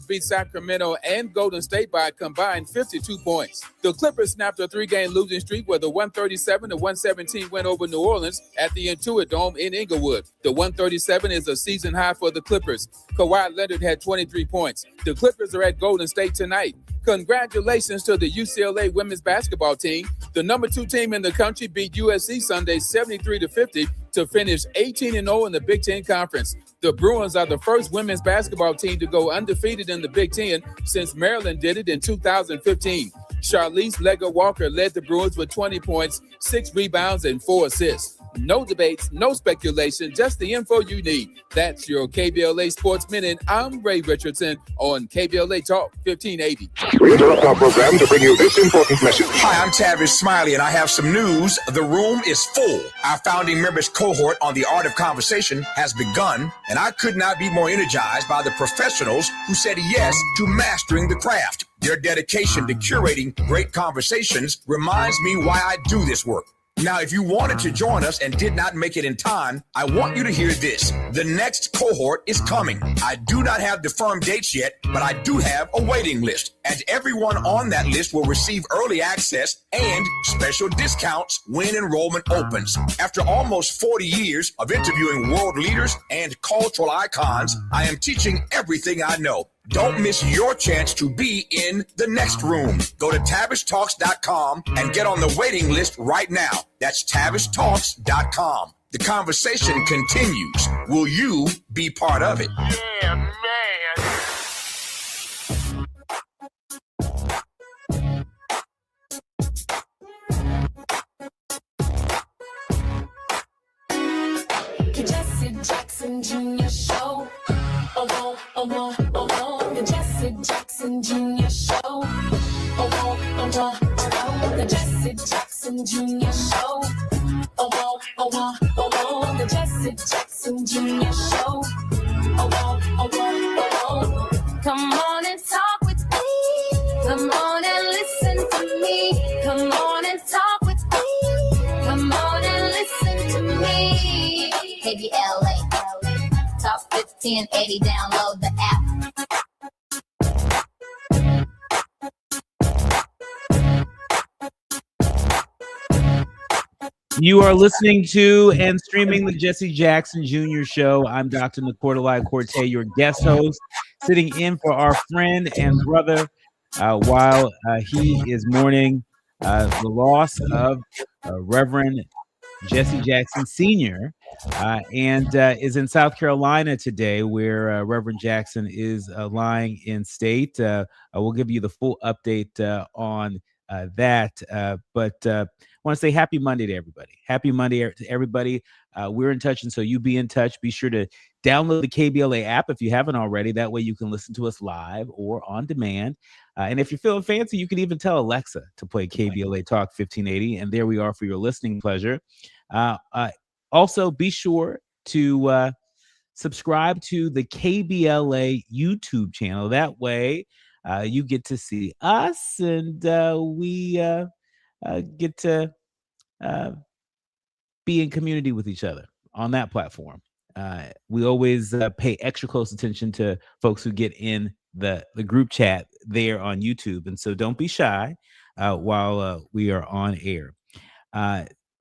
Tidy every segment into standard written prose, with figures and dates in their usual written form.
Beat Sacramento and Golden State by a combined 52 points. The Clippers snapped a three-game losing streak with a 137-117 win over New Orleans at the Intuit Dome in Inglewood. The 137 is a season high for the Clippers. Kawhi Leonard had 23 points. The Clippers are at Golden State tonight. Congratulations to the UCLA women's basketball team. The number 2 team in the country beat USC Sunday 73-50 to finish 18-0 in the Big Ten Conference. The Bruins are the first women's basketball team to go undefeated in the Big Ten since Maryland did it in 2015. Charlize Leger-Walker led the Bruins with 20 points, 6 rebounds, and 4 assists. No debates, no speculation, just the info you need. That's your KBLA Sports Minute. I'm Ray Richardson on KBLA Talk 1580. We interrupt our program to bring you this important message. Hi, I'm Tavis Smiley, and I have some news. The room is full. Our founding members cohort on the art of conversation has begun, and I could not be more energized by the professionals who said yes to mastering the craft. Their dedication to curating great conversations reminds me why I do this work. Now, if you wanted to join us and did not make it in time, I want you to hear this. The next cohort is coming. I do not have the firm dates yet, but I do have a waiting list. And everyone on that list will receive early access and special discounts when enrollment opens. After almost 40 years of interviewing world leaders and cultural icons, I am teaching everything I know. Don't miss your chance to be in the next room. Go to TavishTalks.com and get on the waiting list right now. That's TavishTalks.com. The conversation continues. Will you be part of it? Yeah, man. Jesse Jackson Jr. Show. Oh, oh, oh, oh, oh, the Jesse Jackson Jr. Show. Oh, oh, oh, oh, the Jesse Jackson Jr. Show. Oh, oh, oh, oh, the Jesse Jackson Jr. Show. Oh, oh, oh, oh, come on and talk with me. Come on and listen to me. Come on and talk with me. Come on and listen to me. KBLA. Top 1580, download the app. You are listening to and streaming the Jesse Jackson Jr. Show. I'm Dr. Nicordelai Corte, your guest host, sitting in for our friend and brother while he is mourning the loss of Reverend Jesse Jackson Sr., and is in South Carolina today, where Reverend Jackson is lying in state. We'll give you the full update on that. But I want to say happy Monday to everybody. Happy Monday to everybody. We're in touch, and so you be in touch. Be sure to download the KBLA app if you haven't already. That way you can listen to us live or on demand. And if you're feeling fancy, you can even tell Alexa to play KBLA Talk 1580. And there we are for your listening pleasure. Also, be sure to subscribe to the KBLA YouTube channel. That way you get to see us, and we get to be in community with each other on that platform. We always pay extra close attention to folks who get in the group chat there on YouTube. And so don't be shy while we are on air.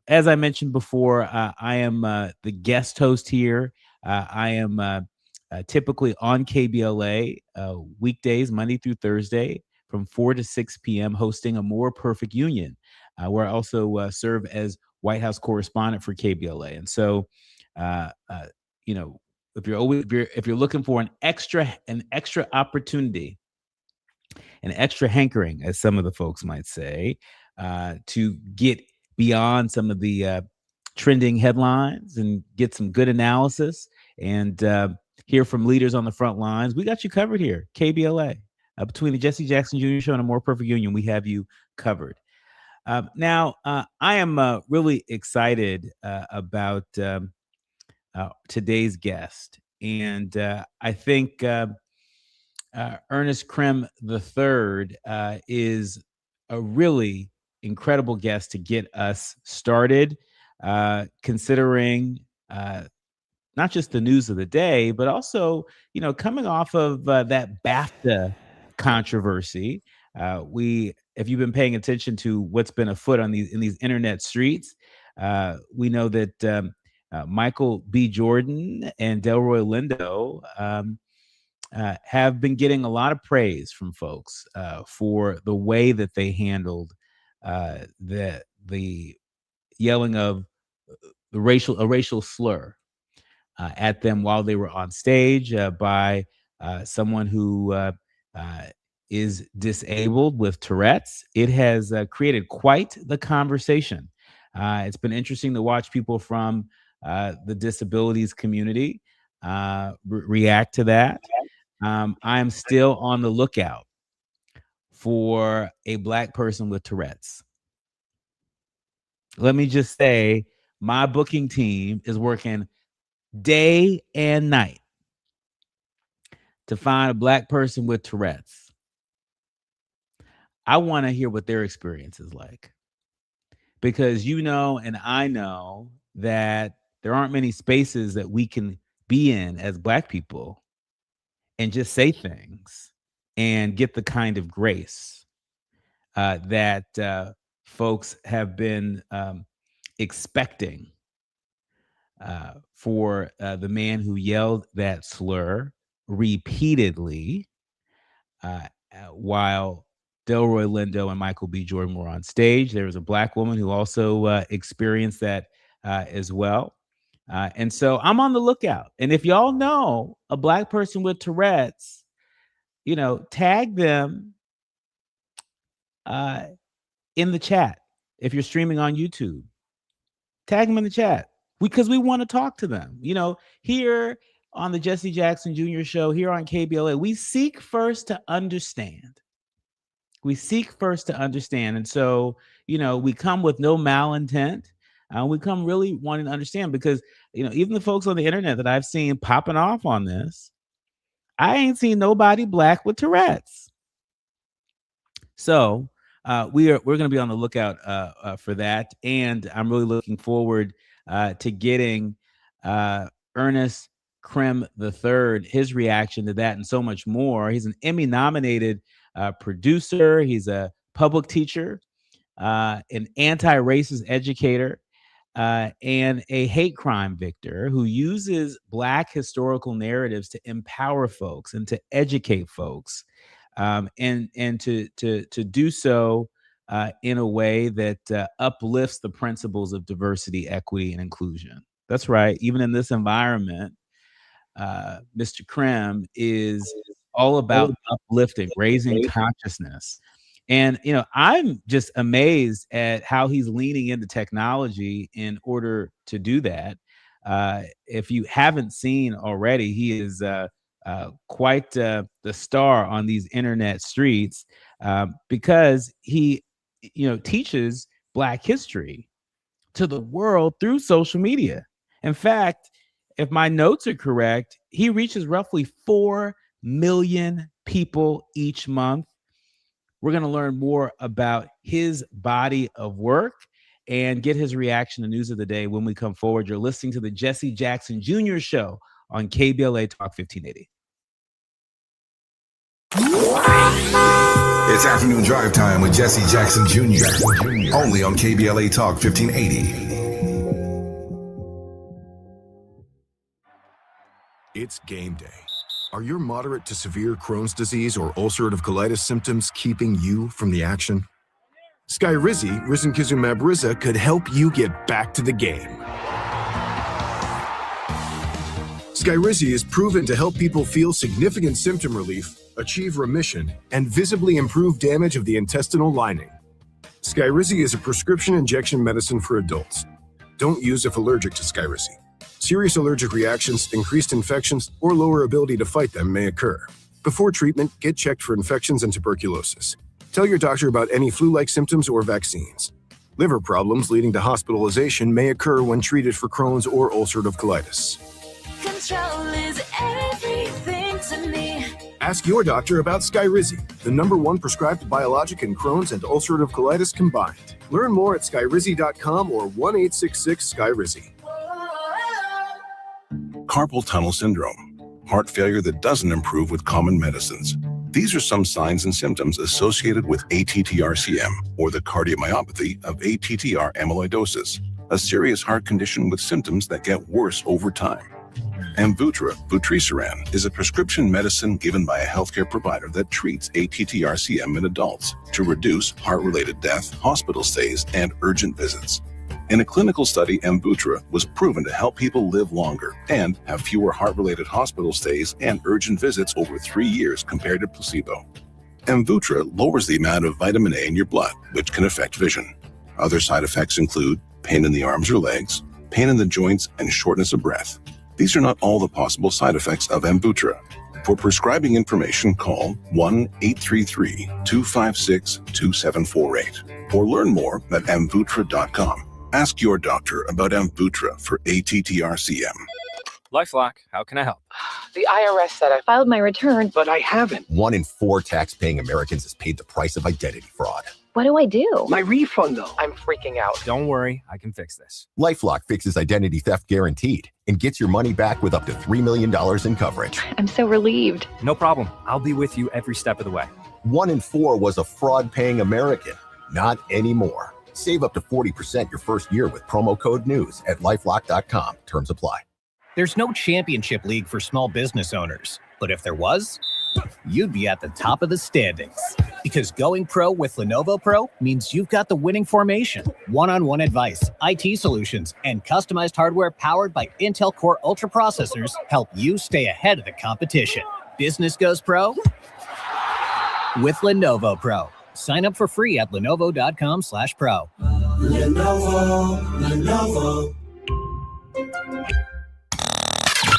As I mentioned before, I am the guest host here. I am typically on KBLA weekdays, Monday through Thursday, from 4 to 6 p.m., hosting A More Perfect Union, where I also serve as White House correspondent for KBLA. And so, if you're looking for an extra opportunity, an extra hankering, as some of the folks might say, to get beyond some of the trending headlines and get some good analysis and hear from leaders on the front lines, we got you covered here. KBLA, between the Jesse Jackson Jr. Show and A More Perfect Union, we have you covered. Now, I am really excited about today's guest, and I think Ernest Krim III is a really incredible guest to get us started, considering not just the news of the day, but also, coming off of that BAFTA controversy. If you've been paying attention to what's been afoot in these internet streets, we know that Michael B. Jordan and Delroy Lindo have been getting a lot of praise from folks for the way that they handled the yelling of a racial slur at them while they were on stage by someone who is disabled with Tourette's. It has created quite the conversation. It's been interesting to watch people from the disabilities community react to that. I'm still on the lookout for a Black person with Tourette's. Let me just say, my booking team is working day and night to find a Black person with Tourette's. I want to hear what their experience is like, because and I know that there aren't many spaces that we can be in as Black people and just say things and get the kind of grace that folks have been expecting for the man who yelled that slur repeatedly while Delroy Lindo and Michael B. Jordan were on stage. There was a Black woman who also experienced that as well. And so I'm on the lookout. And if y'all know a Black person with Tourette's, tag them in the chat. If you're streaming on YouTube, tag them in the chat, because we want to talk to them. Here on the Jesse Jackson Jr. Show, here on KBLA, we seek first to understand. And so, we come with no malintent. We come really wanting to understand, because, even the folks on the internet that I've seen popping off on this, I ain't seen nobody Black with Tourette's. So we're going to be on the lookout for that. And I'm really looking forward to getting Ernest Krim III, his reaction to that and so much more. He's an Emmy-nominated producer. He's a public teacher, an anti-racist educator, and a hate crime victor who uses Black historical narratives to empower folks and to educate folks, and to do so in a way that uplifts the principles of diversity, equity, and inclusion. That's right. Even in this environment, Mr. Krim is all about uplifting, raising consciousness. And, I'm just amazed at how he's leaning into technology in order to do that. If you haven't seen already, he is quite the star on these internet streets, because he, teaches Black history to the world through social media. In fact, if my notes are correct, he reaches roughly 4 million people each month. We're going to learn more about his body of work and get his reaction to news of the day when we come forward. You're listening to the Jesse Jackson Jr. Show on KBLA Talk 1580. It's afternoon drive time with Jesse Jackson Jr. Only on KBLA Talk 1580. It's game day. Are your moderate to severe Crohn's disease or ulcerative colitis symptoms keeping you from the action? Skyrizi, risankizumab Riza, could help you get back to the game. Skyrizi is proven to help people feel significant symptom relief, achieve remission, and visibly improve damage of the intestinal lining. Skyrizi is a prescription injection medicine for adults. Don't use if allergic to Skyrizi. Serious allergic reactions, increased infections, or lower ability to fight them may occur. Before treatment, get checked for infections and tuberculosis. Tell your doctor about any flu-like symptoms or vaccines. Liver problems leading to hospitalization may occur when treated for Crohn's or ulcerative colitis. Control is everything to me. Ask your doctor about Skyrizi, the #1 prescribed biologic in Crohn's and ulcerative colitis combined. Learn more at skyrizi.com or 1-866-SKYRIZI. Carpal tunnel syndrome, heart failure that doesn't improve with common medicines. These are some signs and symptoms associated with ATTR-CM, or the cardiomyopathy of ATTR amyloidosis, a serious heart condition with symptoms that get worse over time. Amvuttra, vutrisiran, is a prescription medicine given by a healthcare provider that treats ATTR-CM in adults to reduce heart-related death, hospital stays, and urgent visits. In a clinical study, Amvuttra was proven to help people live longer and have fewer heart-related hospital stays and urgent visits over 3 years compared to placebo. Amvuttra lowers the amount of vitamin A in your blood, which can affect vision. Other side effects include pain in the arms or legs, pain in the joints, and shortness of breath. These are not all the possible side effects of Amvuttra. For prescribing information, call 1-833-256-2748 or learn more at amvuttra.com. Ask your doctor about Amvuttra for ATTR-CM. LifeLock, how can I help? The IRS said I filed my return, But I haven't. 1 in 4 tax-paying Americans has paid the price of identity fraud. What do I do? My refund, though. I'm freaking out. Don't worry, I can fix this. LifeLock fixes identity theft guaranteed and gets your money back with up to $3 million in coverage. I'm so relieved. No problem. I'll be with you every step of the way. 1 in 4 was a fraud-paying American. Not anymore. Save up to 40% your first year with promo code NEWS at LifeLock.com. Terms apply. There's no championship league for small business owners, but if there was, you'd be at the top of the standings. Because going pro with Lenovo Pro means you've got the winning formation, one-on-one advice, IT solutions, and customized hardware powered by Intel Core Ultra processors help you stay ahead of the competition. Business goes pro with Lenovo Pro. Sign up for free at lenovo.com/pro. Lenovo.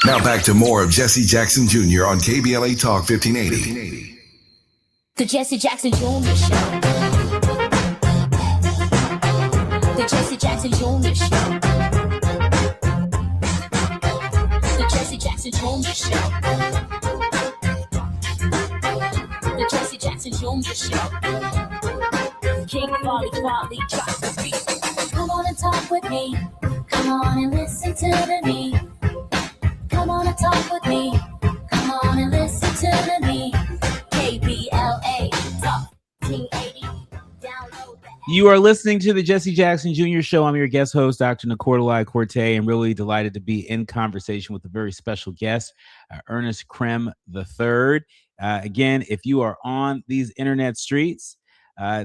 Now back to more of Jesse Jackson Jr. on KBLA Talk 1580. The Jesse Jackson Jr. Show. The Jesse Jackson Jr. Show. The Jesse Jackson Jr. Show. The Jesse Jackson Jr. Show. King Volley, drop the beat. Come on and talk with me. Come on and listen to me. Come on and talk with me. Come on and listen to me. KBLA Talk 1580. Download that. You are listening to the Jesse Jackson Jr. Show. I'm your guest host, Dr. Nicordelai Corte, and really delighted to be in conversation with a very special guest, Ernest Krem III. Again, if you are on these internet streets,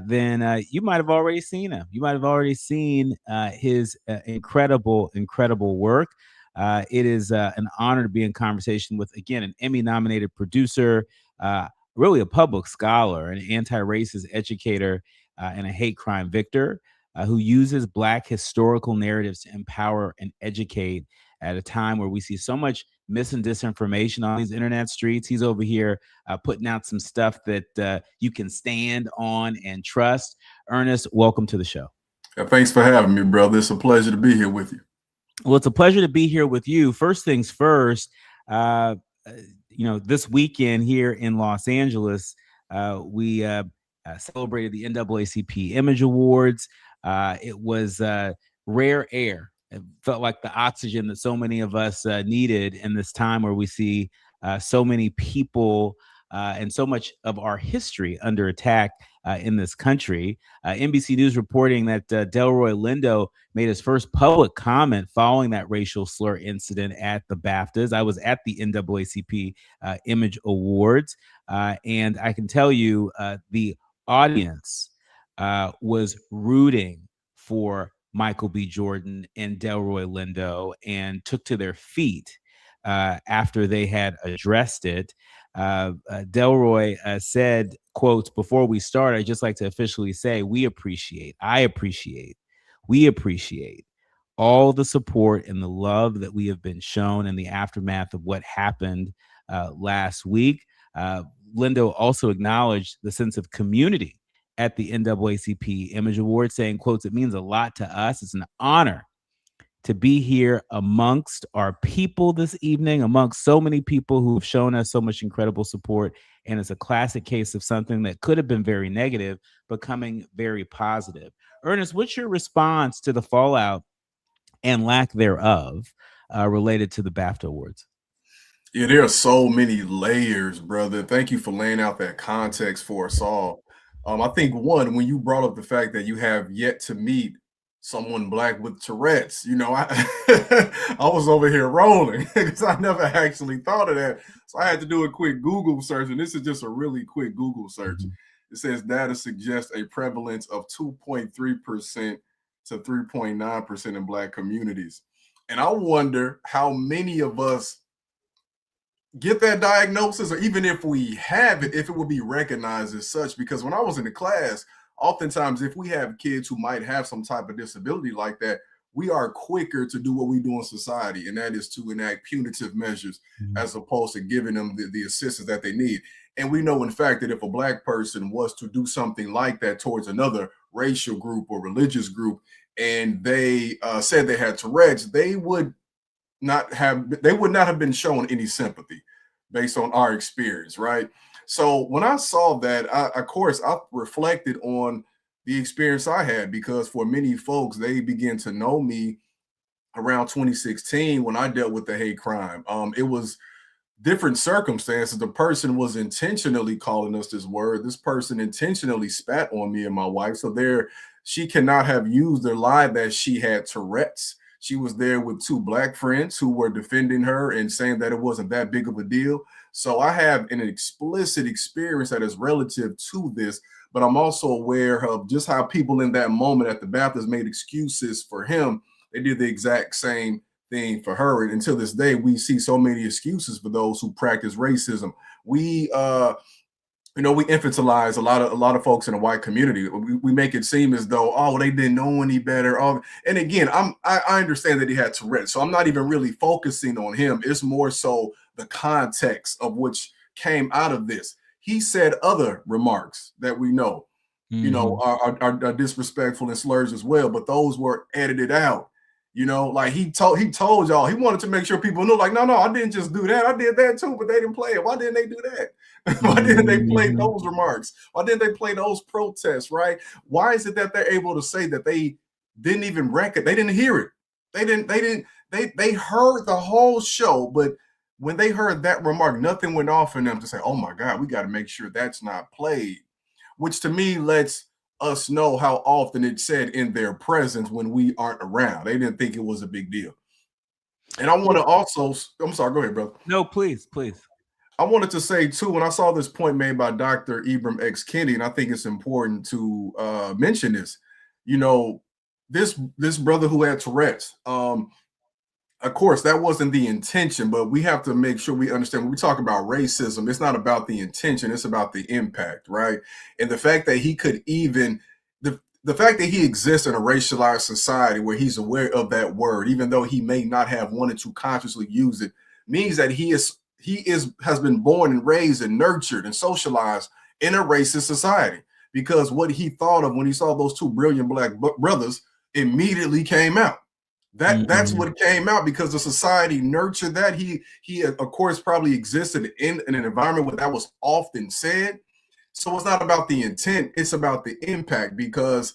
then you might have already seen him. You might have already seen his incredible work. It is an honor to be in conversation with, again, an Emmy-nominated producer, really a public scholar, an anti-racist educator, and a hate crime victor who uses Black historical narratives to empower and educate at a time where we see so much mis and disinformation on these internet streets. He's over here putting out some stuff that you can stand on and trust. Ernest, welcome to the show. Thanks for having me, brother. It's a pleasure to be here with you. Well, it's a pleasure to be here with you. First things first, this weekend here in Los Angeles, we celebrated the NAACP Image Awards. It was rare air. It felt like the oxygen that so many of us needed in this time where we see so many people and so much of our history under attack in this country. NBC News reporting that Delroy Lindo made his first public comment following that racial slur incident at the BAFTAs. I was at the NAACP Image Awards, and I can tell you the audience was rooting for Michael B. Jordan and Delroy Lindo and took to their feet after they had addressed it. Delroy said, quotes, "Before we start, I'd just like to officially say we appreciate all the support and the love that we have been shown in the aftermath of what happened last week." Lindo also acknowledged the sense of community at the NAACP Image Awards, saying, quotes, "It means a lot to us. It's an honor to be here amongst our people this evening, amongst so many people who have shown us so much incredible support. And it's a classic case of something that could have been very negative, becoming very positive." Ernest, what's your response to the fallout and lack thereof related to the BAFTA Awards? Yeah, there are so many layers, brother. Thank you for laying out that context for us all. I think one, when you brought up the fact that you have yet to meet someone Black with Tourette's, I I was over here rolling because I never actually thought of that. So I had to do a quick Google search, and this is just a really quick Google search. It says data suggests a prevalence of 2.3% to 3.9% in Black communities. And I wonder how many of us get that diagnosis, or even if we have it, if it will be recognized as such. Because when I was in the class, oftentimes if we have kids who might have some type of disability like that, we are quicker to do what we do in society, and that is to enact punitive measures as opposed to giving them the assistance that they need. And we know, in fact, that if a Black person was to do something like that towards another racial group or religious group, and they said they had Tourette's, they would not have been shown any sympathy based on our experience, right? So when I saw that, of course, I reflected on the experience I had, because for many folks, they began to know me around 2016 when I dealt with the hate crime. It was different circumstances. The person was intentionally calling us this word. This person intentionally spat on me and my wife. So she cannot have used the lie that she had Tourette's. She was there with two Black friends who were defending her and saying that it wasn't that big of a deal. So I have an explicit experience that is relative to this, but I'm also aware of just how people in that moment at the BAFTAs made excuses for him. They did the exact same thing for her. And until this day, we see so many excuses for those who practice racism. We infantilize a lot of folks in the white community. We make it seem as though, oh, they didn't know any better. And again, I understand that he had Tourette's, so I'm not even really focusing on him. It's more so the context of which came out of this. He said other remarks that we know, are disrespectful and slurs as well, but those were edited out. Like he told y'all, he wanted to make sure people knew, like, no, I didn't just do that. I did that too, but they didn't play it. Why didn't they do that? Why didn't they play those remarks? Why didn't they play those protests, right? Why is it that they're able to say that they didn't even they didn't hear it? They heard the whole show, but when they heard that remark, nothing went off in them to say, oh my God, we got to make sure that's not played, which to me lets us know how often it's said in their presence when we aren't around. They didn't think it was a big deal. And I want to also, I'm sorry, go ahead, brother. No, please. I wanted to say too, when I saw this point made by Dr. Ibram X. Kendi, and I think it's important to mention this, this brother who had Tourette's, of course, that wasn't the intention, but we have to make sure we understand when we talk about racism, it's not about the intention, it's about the impact, right? And the fact that he could even, the fact that he exists in a racialized society where he's aware of that word, even though he may not have wanted to consciously use it, means that he has been born and raised and nurtured and socialized in a racist society, because what he thought of when he saw those two brilliant Black brothers immediately came out. That's what came out, because the society nurtured that. He of course probably existed in an environment where that was often said. So it's not about the intent, it's about the impact, because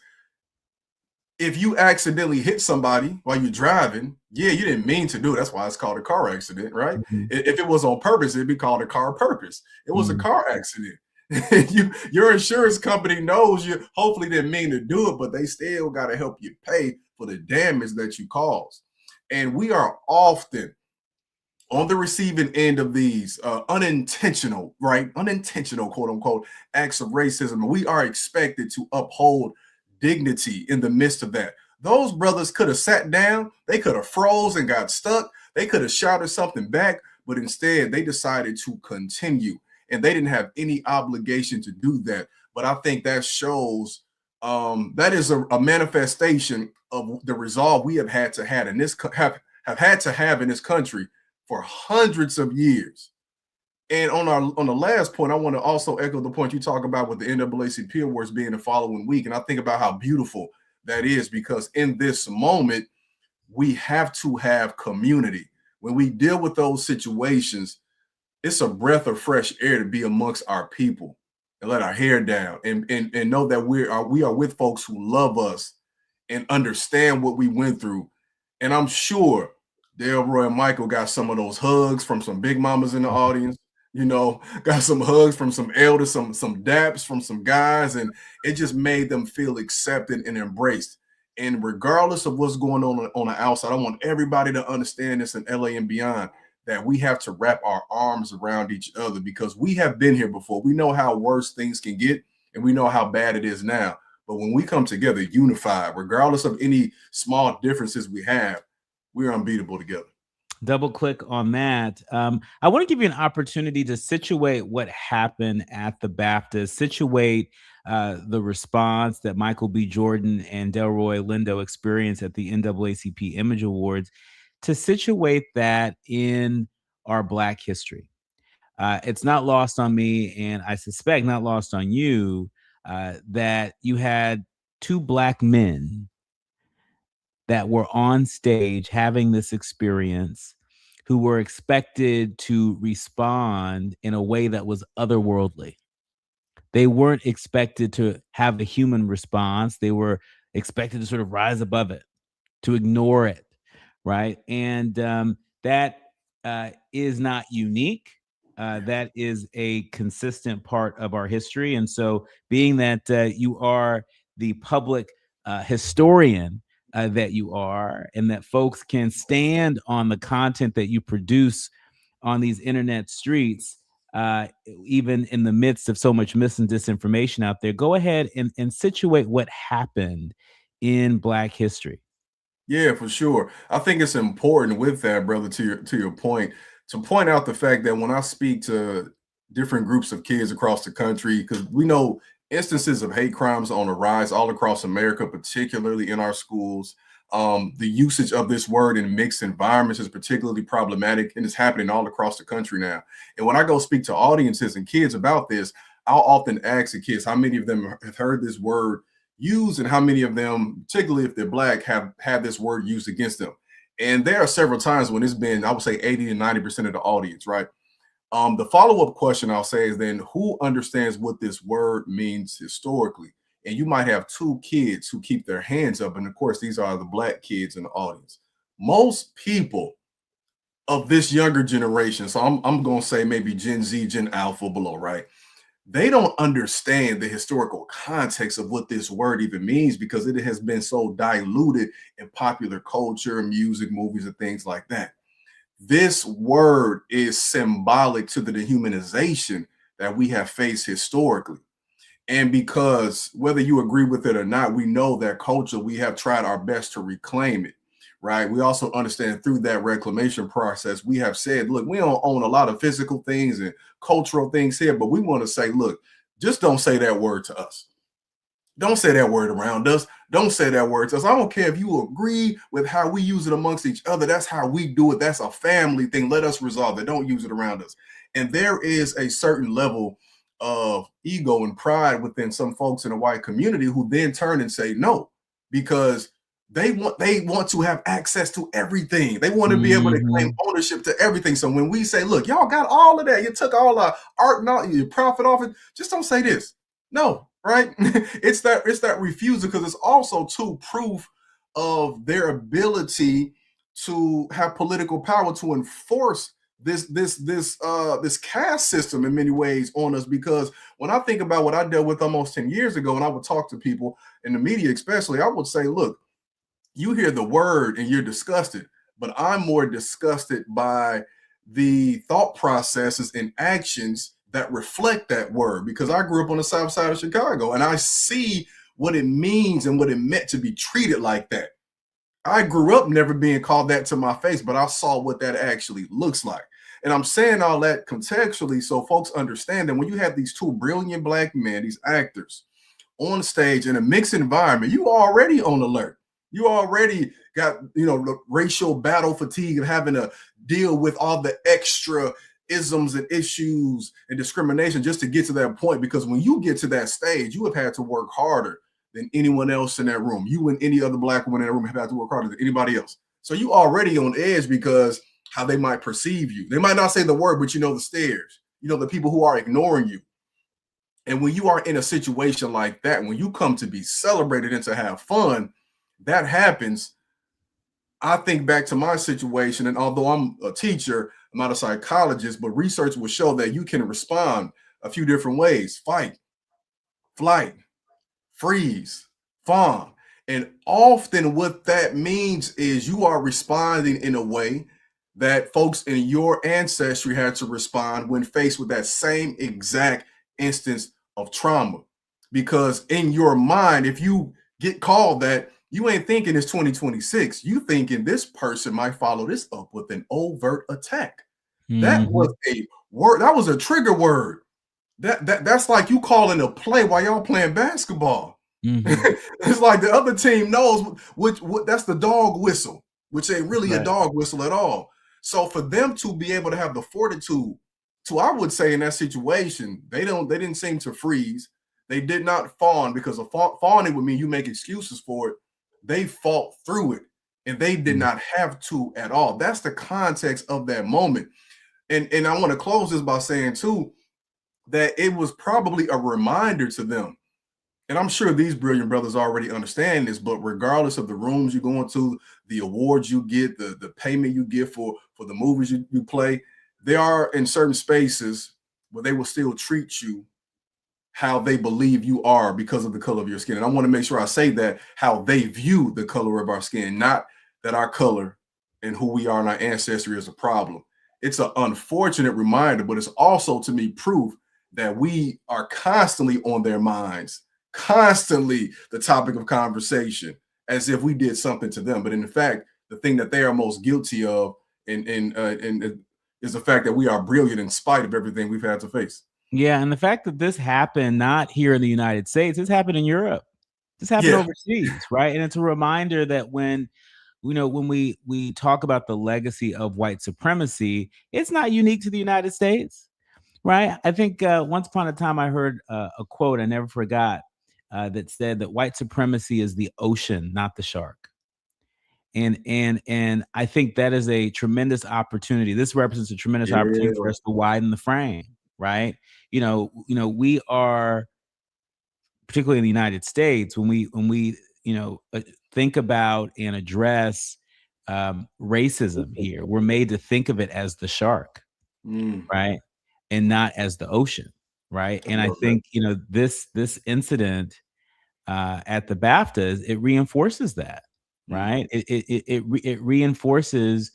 if you accidentally hit somebody while you're driving, yeah, you didn't mean to do it. That's why it's called a car accident, right? If it was on purpose, it'd be called a car purpose. It was a car accident. Your insurance company knows you hopefully didn't mean to do it, but they still got to help you pay for the damage that you caused. And we are often on the receiving end of these unintentional, quote unquote, acts of racism. We are expected to uphold dignity in the midst of that. Those brothers could have sat down, they could have froze and got stuck, they could have shouted something back, but instead they decided to continue, and they didn't have any obligation to do that. But I think that shows that is a manifestation of the resolve we have had to have in this have in this country for hundreds of years. And on the last point, I want to also echo the point you talk about with the NAACP awards being the following week. And I think about how beautiful that is, because in this moment, we have to have community. When we deal with those situations, it's a breath of fresh air to be amongst our people and let our hair down and know that we are with folks who love us and understand what we went through. And I'm sure Delroy and Michael got some of those hugs from some big mamas in the audience, got some hugs from some elders, some daps from some guys, and it just made them feel accepted and embraced. And regardless of what's going on the outside, I want everybody to understand this in LA and beyond, that we have to wrap our arms around each other, because we have been here before. We know how worse things can get, and we know how bad it is now. But when we come together unified, regardless of any small differences we have, we're unbeatable together. Double click on that. I want to give you an opportunity to situate what happened at the BAFTA, situate the response that Michael B. Jordan and Delroy Lindo experienced at the NAACP Image Awards, to situate that in our Black history. It's not lost on me, and I suspect not lost on you, that you had two Black men that were on stage having this experience, who were expected to respond in a way that was otherworldly. They weren't expected to have a human response. They were expected to sort of rise above it, to ignore it, right? And that is not unique. That is a consistent part of our history. And so, being that you are the public historian that you are, and that folks can stand on the content that you produce on these internet streets, even in the midst of so much mis and disinformation out there, go ahead and situate what happened in Black history. Yeah, for sure. I think it's important with that, brother, to your point, to point out the fact that when I speak to different groups of kids across the country, because we know instances of hate crimes on the rise all across America, particularly in our schools. The usage of this word in mixed environments is particularly problematic, and it's happening all across the country now. And when I go speak to audiences and kids about this, I'll often ask the kids how many of them have heard this word used, and how many of them, particularly if they're Black, have had this word used against them. And there are several times when it's been, I would say 80 to 90% of the audience, right? The follow-up question I'll say is then, who understands what this word means historically? And you might have two kids who keep their hands up. And of course, these are the Black kids in the audience. Most people of this younger generation, so I'm going to say maybe Gen Z, Gen Alpha below, right? They don't understand the historical context of what this word even means, because it has been so diluted in popular culture, music, movies, and things like that. This word is symbolic to the dehumanization that we have faced historically. And because whether you agree with it or not, we know that culture, we have tried our best to reclaim it, right? We also understand through that reclamation process, we have said, look, we don't own a lot of physical things and cultural things here, but we want to say, look, just don't say that word to us. Don't say that word around us. Don't say that word to us. I don't care if you agree with how we use it amongst each other. That's how we do it. That's a family thing. Let us resolve it. Don't use it around us. And there is a certain level of ego and pride within some folks in the white community who then turn and say no, because they want to have access to everything. They want to be able to claim ownership to everything. So when we say, look, y'all got all of that, you took all our art and all your profit off it, just don't say this. No, right? It's that refusal, because it's also too proof of their ability to have political power to enforce this caste system in many ways on us. Because when I think about what I dealt with almost 10 years ago, and I would talk to people in the media, especially, I would say, look, you hear the word and you're disgusted, but I'm more disgusted by the thought processes and actions that reflect that word, because I grew up on the south side of Chicago and I see what it means and what it meant to be treated like that. I grew up never being called that to my face, but I saw what that actually looks like. And I'm saying all that contextually so folks understand that when you have these two brilliant black men, these actors on stage in a mixed environment, you already on alert. You already got, the racial battle fatigue and having to deal with all the extra isms and issues and discrimination just to get to that point. Because when you get to that stage, you have had to work harder than anyone else in that room. You and any other black woman in that room have had to work harder than anybody else. So you already on edge because how they might perceive you. They might not say the word, but the stares, the people who are ignoring you. And when you are in a situation like that, when you come to be celebrated and to have fun, that happens. I think back to my situation, and although I'm a teacher, I'm not a psychologist, but research will show that you can respond a few different ways: fight, flight, freeze, fawn. And often what that means is you are responding in a way that folks in your ancestry had to respond when faced with that same exact instance of trauma. Because in your mind, if you get called that, you ain't thinking it's 2026. You thinking this person might follow this up with an overt attack. Mm-hmm. That was a word. That was a trigger word. That's like you calling a play while y'all playing basketball. Mm-hmm. It's like the other team knows which that's the dog whistle, which ain't really a dog whistle at all. So for them to be able to have the fortitude to, I would say in that situation, they didn't seem to freeze. They did not fawn, because fawning would mean you make excuses for it. They fought through it, and they did not have to at all. That's the context of that moment. And I want to close this by saying too, that it was probably a reminder to them. And I'm sure these brilliant brothers already understand this, but regardless of the rooms you go into, the awards you get, the payment you get for the movies you play, there are in certain spaces where they will still treat you how they believe you are because of the color of your skin. And I want to make sure I say that, how they view the color of our skin, not that our color and who we are in our ancestry is a problem. It's an unfortunate reminder, but it's also, to me, proof that we are constantly on their minds, constantly the topic of conversation, as if we did something to them. But in fact, the thing that they are most guilty of and is the fact that we are brilliant in spite of everything we've had to face. Yeah, and the fact that this happened not here in the United States, this happened in Europe. This happened overseas, right? And it's a reminder that when we talk about the legacy of white supremacy, it's not unique to the United States, right? I think once upon a time I heard a quote I never forgot that said that white supremacy is the ocean, not the shark. And I think that is a tremendous opportunity. This represents a tremendous opportunity for us to widen the frame, right? We are, particularly in the United States, when we think about and address racism here, we're made to think of it as the shark, right, and not as the ocean, right? And I think this incident at the BAFTAs, it reinforces that, right? It reinforces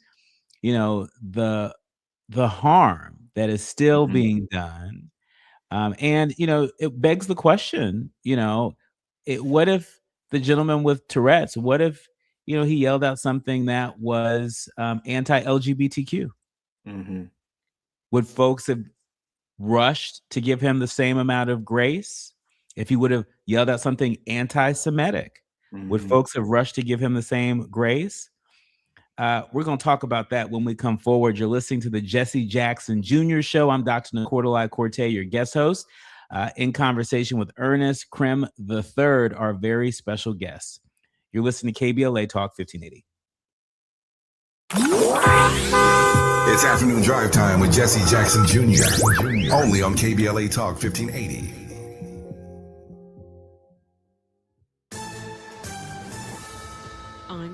the harm that is still being done. And it begs the question, what if the gentleman with Tourette's, what if, he yelled out something that was anti-LGBTQ? Would folks have rushed to give him the same amount of grace? If he would have yelled out something anti-Semitic, would folks have rushed to give him the same grace? We're going to talk about that when we come forward. You're listening to the Jesse Jackson Jr. Show. I'm Dr. Nicordelai Corte, your guest host, in conversation with Ernest Krim III, our very special guest. You're listening to KBLA Talk 1580. It's afternoon drive time with Jesse Jackson Jr. Only on KBLA Talk 1580.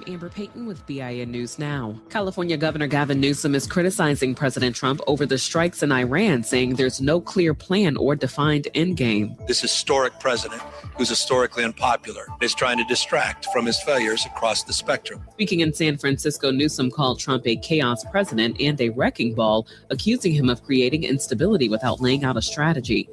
I'm Amber Payton with BIN News Now. California Governor Gavin Newsom is criticizing President Trump over the strikes in Iran, saying there's no clear plan or defined endgame. This historic president, who's historically unpopular, is trying to distract from his failures across the spectrum. Speaking in San Francisco, Newsom called Trump a chaos president and a wrecking ball, accusing him of creating instability without laying out a strategy.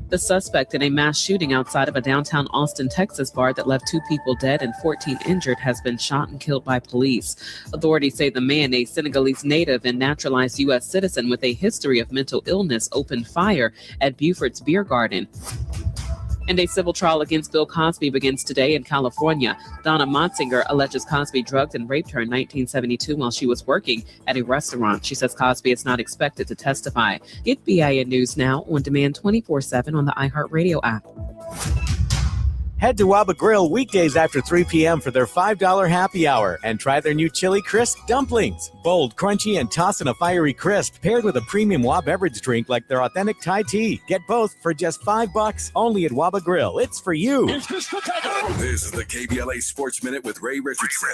The suspect in a mass shooting outside of a downtown Austin, Texas bar that left 2 people dead and 14 injured has been shot and killed by police. Authorities say the man, a Senegalese native and naturalized U.S. citizen with a history of mental illness, opened fire at Buford's Beer Garden. And a civil trial against Bill Cosby begins today in California. Donna Montzinger alleges Cosby drugged and raped her in 1972 while she was working at a restaurant. She says Cosby is not expected to testify. Get BIN News Now on demand 24/7 on the iHeartRadio app. Head to Waba Grill weekdays after 3 p.m. for their $5 happy hour and try their new Chili Crisp dumplings. Bold, crunchy, and tossed in a fiery crisp paired with a premium Waba beverage drink like their authentic Thai tea. Get both for just $5 only at Waba Grill. It's for you. This is the KBLA Sports Minute with Ray Richardson.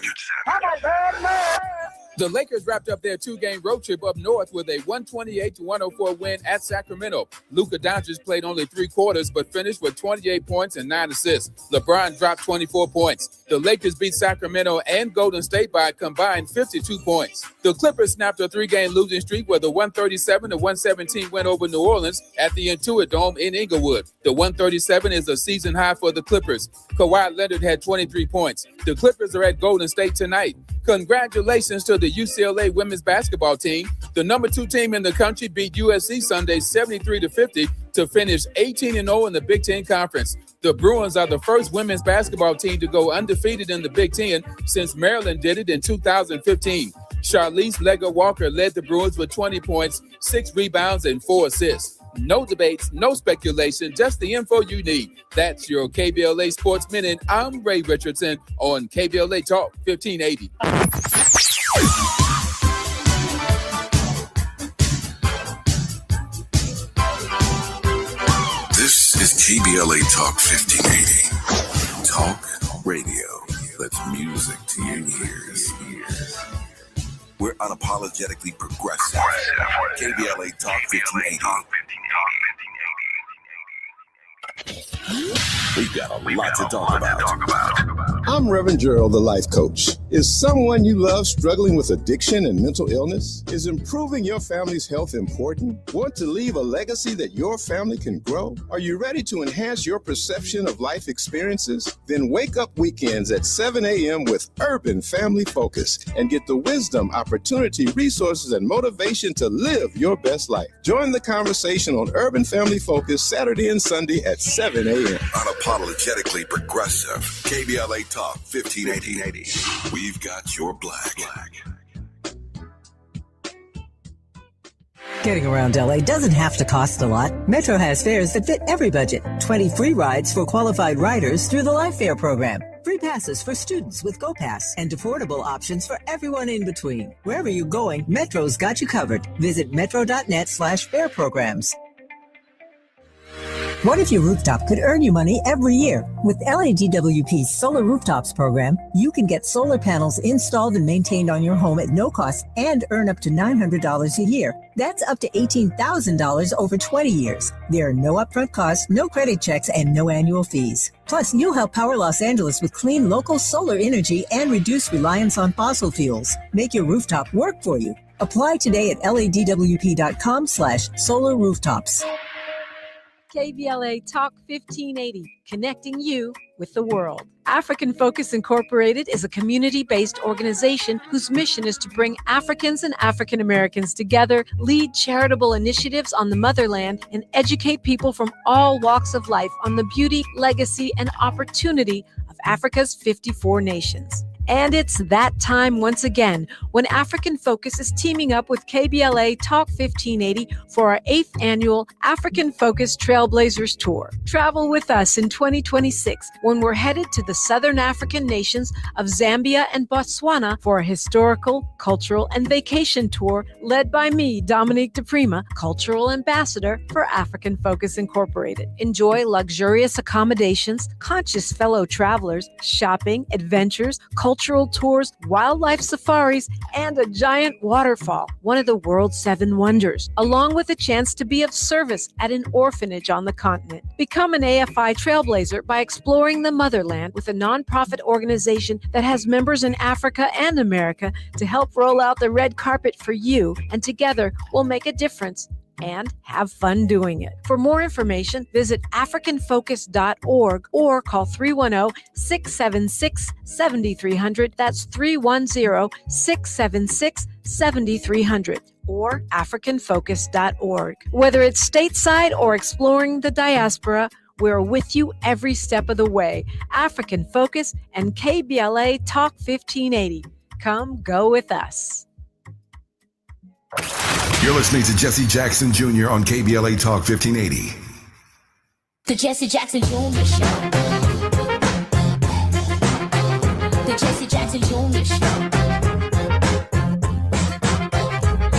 The Lakers wrapped up their 2-game road trip up north with a 128-104 win at Sacramento. Luka Doncic played only 3 quarters but finished with 28 points and 9 assists. LeBron dropped 24 points. The Lakers beat Sacramento and Golden State by a combined 52 points. The Clippers snapped a 3-game losing streak with a 137-117 win over New Orleans at the Intuit Dome in Inglewood. The 137 is a season high for the Clippers. Kawhi Leonard had 23 points. The Clippers are at Golden State tonight. Congratulations to the UCLA women's basketball team. The number 2 team in the country beat USC Sunday 73-50 to finish 18-0 in the Big Ten Conference. The Bruins are the first women's basketball team to go undefeated in the Big Ten since Maryland did it in 2015. Charlize Legger-Walker led the Bruins with 20 points, 6 rebounds, and 4 assists. No debates, no speculation, just the info you need. That's your KBLA Sports Minute. I'm Ray Richardson on KBLA Talk 1580. This is KBLA Talk 1580. Talk radio. That's music to your ears. We're unapologetically progressive. KBLA Talk 1580. We've got a lot to talk about. I'm Reverend Gerald, the life coach. Is someone you love struggling with addiction and mental illness? Is improving your family's health important? Want to leave a legacy that your family can grow? Are you ready to enhance your perception of life experiences? Then wake up weekends at 7 a.m. with Urban Family Focus and get the wisdom, opportunity, resources, and motivation to live your best life. Join the conversation on Urban Family Focus Saturday and Sunday at 7 a.m. Unapologetically progressive. KBLA Talk 1580. We've got your black. Getting around LA doesn't have to cost a lot. Metro has fares that fit every budget. 20 free rides for qualified riders through the Life Fare program. Free passes for students with GoPass and affordable options for everyone in between. Wherever you're going, Metro's got you covered. Visit metro.net/fare programs. What if your rooftop could earn you money every year? With LADWP's Solar Rooftops program, you can get solar panels installed and maintained on your home at no cost and earn up to $900 a year. That's up to $18,000 over 20 years. There are no upfront costs, no credit checks, and no annual fees. Plus, you'll help power Los Angeles with clean local solar energy and reduce reliance on fossil fuels. Make your rooftop work for you. Apply today at ladwp.com/solar rooftops. KBLA Talk 1580, connecting you with the world. African Focus Incorporated is a community-based organization whose mission is to bring Africans and African Americans together, lead charitable initiatives on the motherland, and educate people from all walks of life on the beauty, legacy, and opportunity of Africa's 54 nations. And it's that time once again when African Focus is teaming up with KBLA Talk 1580 for our 8th annual African Focus Trailblazers Tour. Travel with us in 2026 when we're headed to the Southern African nations of Zambia and Botswana for a historical, cultural, and vacation tour led by me, Dominique DePrima, Cultural Ambassador for African Focus Incorporated. Enjoy luxurious accommodations, conscious fellow travelers, shopping, adventures, cultural cultural tours, wildlife safaris, and a giant waterfall, one of the world's 7 wonders, along with a chance to be of service at an orphanage on the continent. Become an AFI trailblazer by exploring the motherland with a nonprofit organization that has members in Africa and America to help roll out the red carpet for you, and together we'll make a difference and have fun doing it. For more information, visit africanfocus.org or call 310-676-7300. That's 310-676-7300 or africanfocus.org. Whether it's stateside or exploring the diaspora, we're with you every step of the way. African Focus and KBLA Talk 1580. Come go with us. You're listening to Jesse Jackson Jr. on KBLA Talk 1580. The Jesse Jackson Jr. Show. The Jesse Jackson Jr. Show.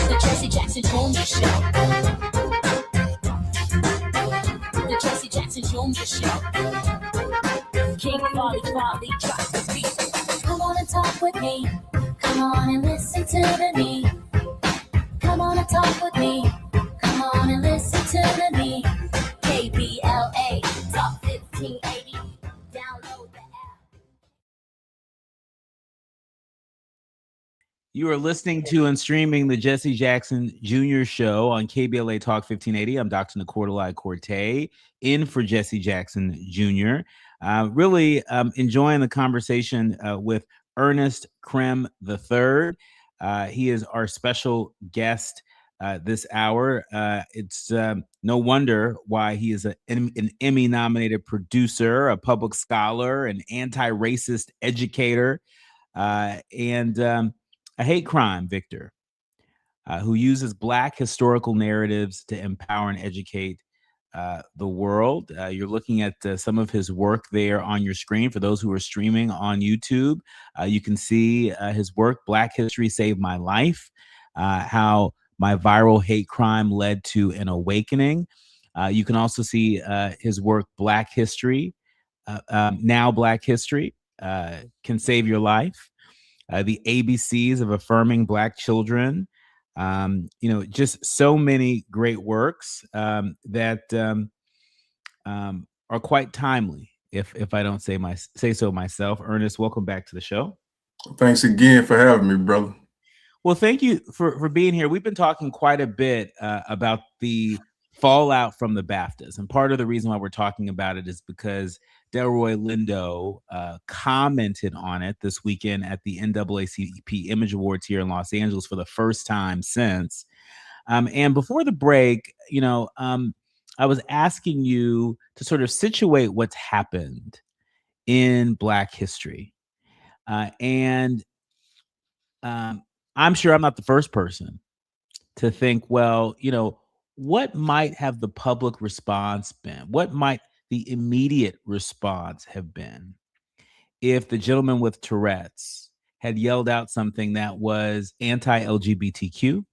The Jesse Jackson Jr. Show. The Jesse Jackson Jr. Show. King Folly drops the beat. Come on and talk with me. Come on and listen to the beat. Come on and talk with me. Come on and listen to the me. KBLA Talk 1580. Download the app. You are listening to and streaming the Jesse Jackson Jr. Show on KBLA Talk 1580. I'm Dr. Nicordelai Corte, in for Jesse Jackson Jr. Really enjoying the conversation with Ernest Krem III. He is our special guest this hour. It's no wonder why he is an Emmy-nominated producer, a public scholar, an anti-racist educator, and a hate crime victor who uses Black historical narratives to empower and educate the world. You're looking at some of his work there on your screen. For those who are streaming on YouTube, you can see his work, Black History Saved My Life, how my viral hate crime led to an awakening. You can also see his work, Black History, Now Black History Can Save Your Life, the ABCs of Affirming Black Children. Just so many great works that are quite timely, if I don't say so myself. Ernest, welcome back to the show. Thanks again for having me, brother. Well, thank you for being here. We've been talking quite a bit about the fallout from the BAFTAs, and part of the reason why we're talking about it is because Delroy Lindo commented on it this weekend at the NAACP Image Awards here in Los Angeles for the first time since. And before the break, I was asking you to sort of situate what's happened in Black history. And I'm sure I'm not the first person to think, well, what might have the public response been? What might the immediate response have been if the gentleman with Tourette's had yelled out something that was anti-LGBTQ,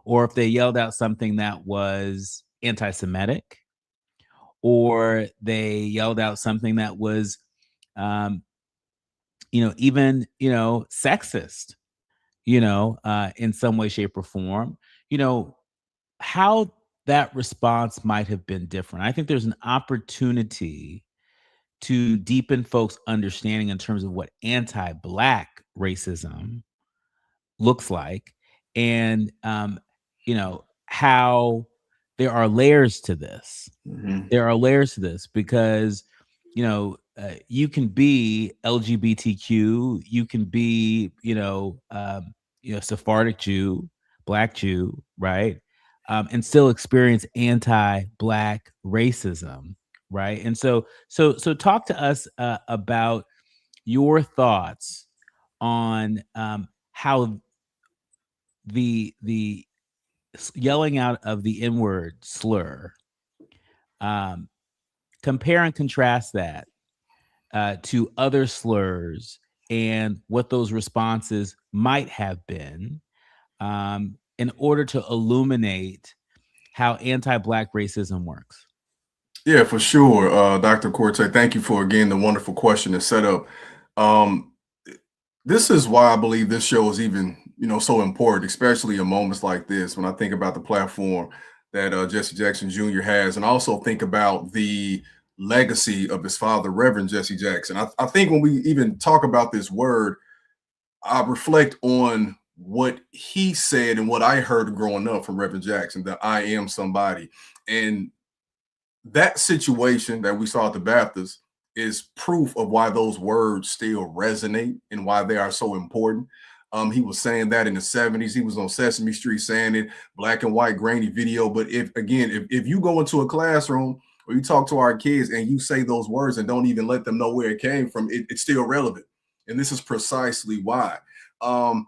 or if they yelled out something that was anti-Semitic, or they yelled out something that was, even, sexist, in some way, shape, or form, how that response might have been different. I think there's an opportunity to deepen folks' understanding in terms of what anti-Black racism looks like, and how there are layers to this. Mm-hmm. There are layers to this because you can be LGBTQ, you can be Sephardic Jew, Black Jew, right? And still experience anti-Black racism, right? And so talk to us about your thoughts on how the yelling out of the N-word slur, compare and contrast that to other slurs and what those responses might have been, in order to illuminate how anti-Black racism works. Yeah, for sure. Dr. Corte, thank you for, again, the wonderful question and setup. This is why I believe this show is even, so important, especially in moments like this, when I think about the platform that Jesse Jackson Jr. has, and also think about the legacy of his father, Reverend Jesse Jackson. I think when we even talk about this word, I reflect on what he said and what I heard growing up from Reverend Jackson, that I am somebody. And that situation that we saw at the Baptist is proof of why those words still resonate and why they are so important. He was saying that in the 70s. He was on Sesame Street saying it, black and white, grainy video. But if you go into a classroom or you talk to our kids and you say those words and don't even let them know where it came from, it's still relevant. And this is precisely why. The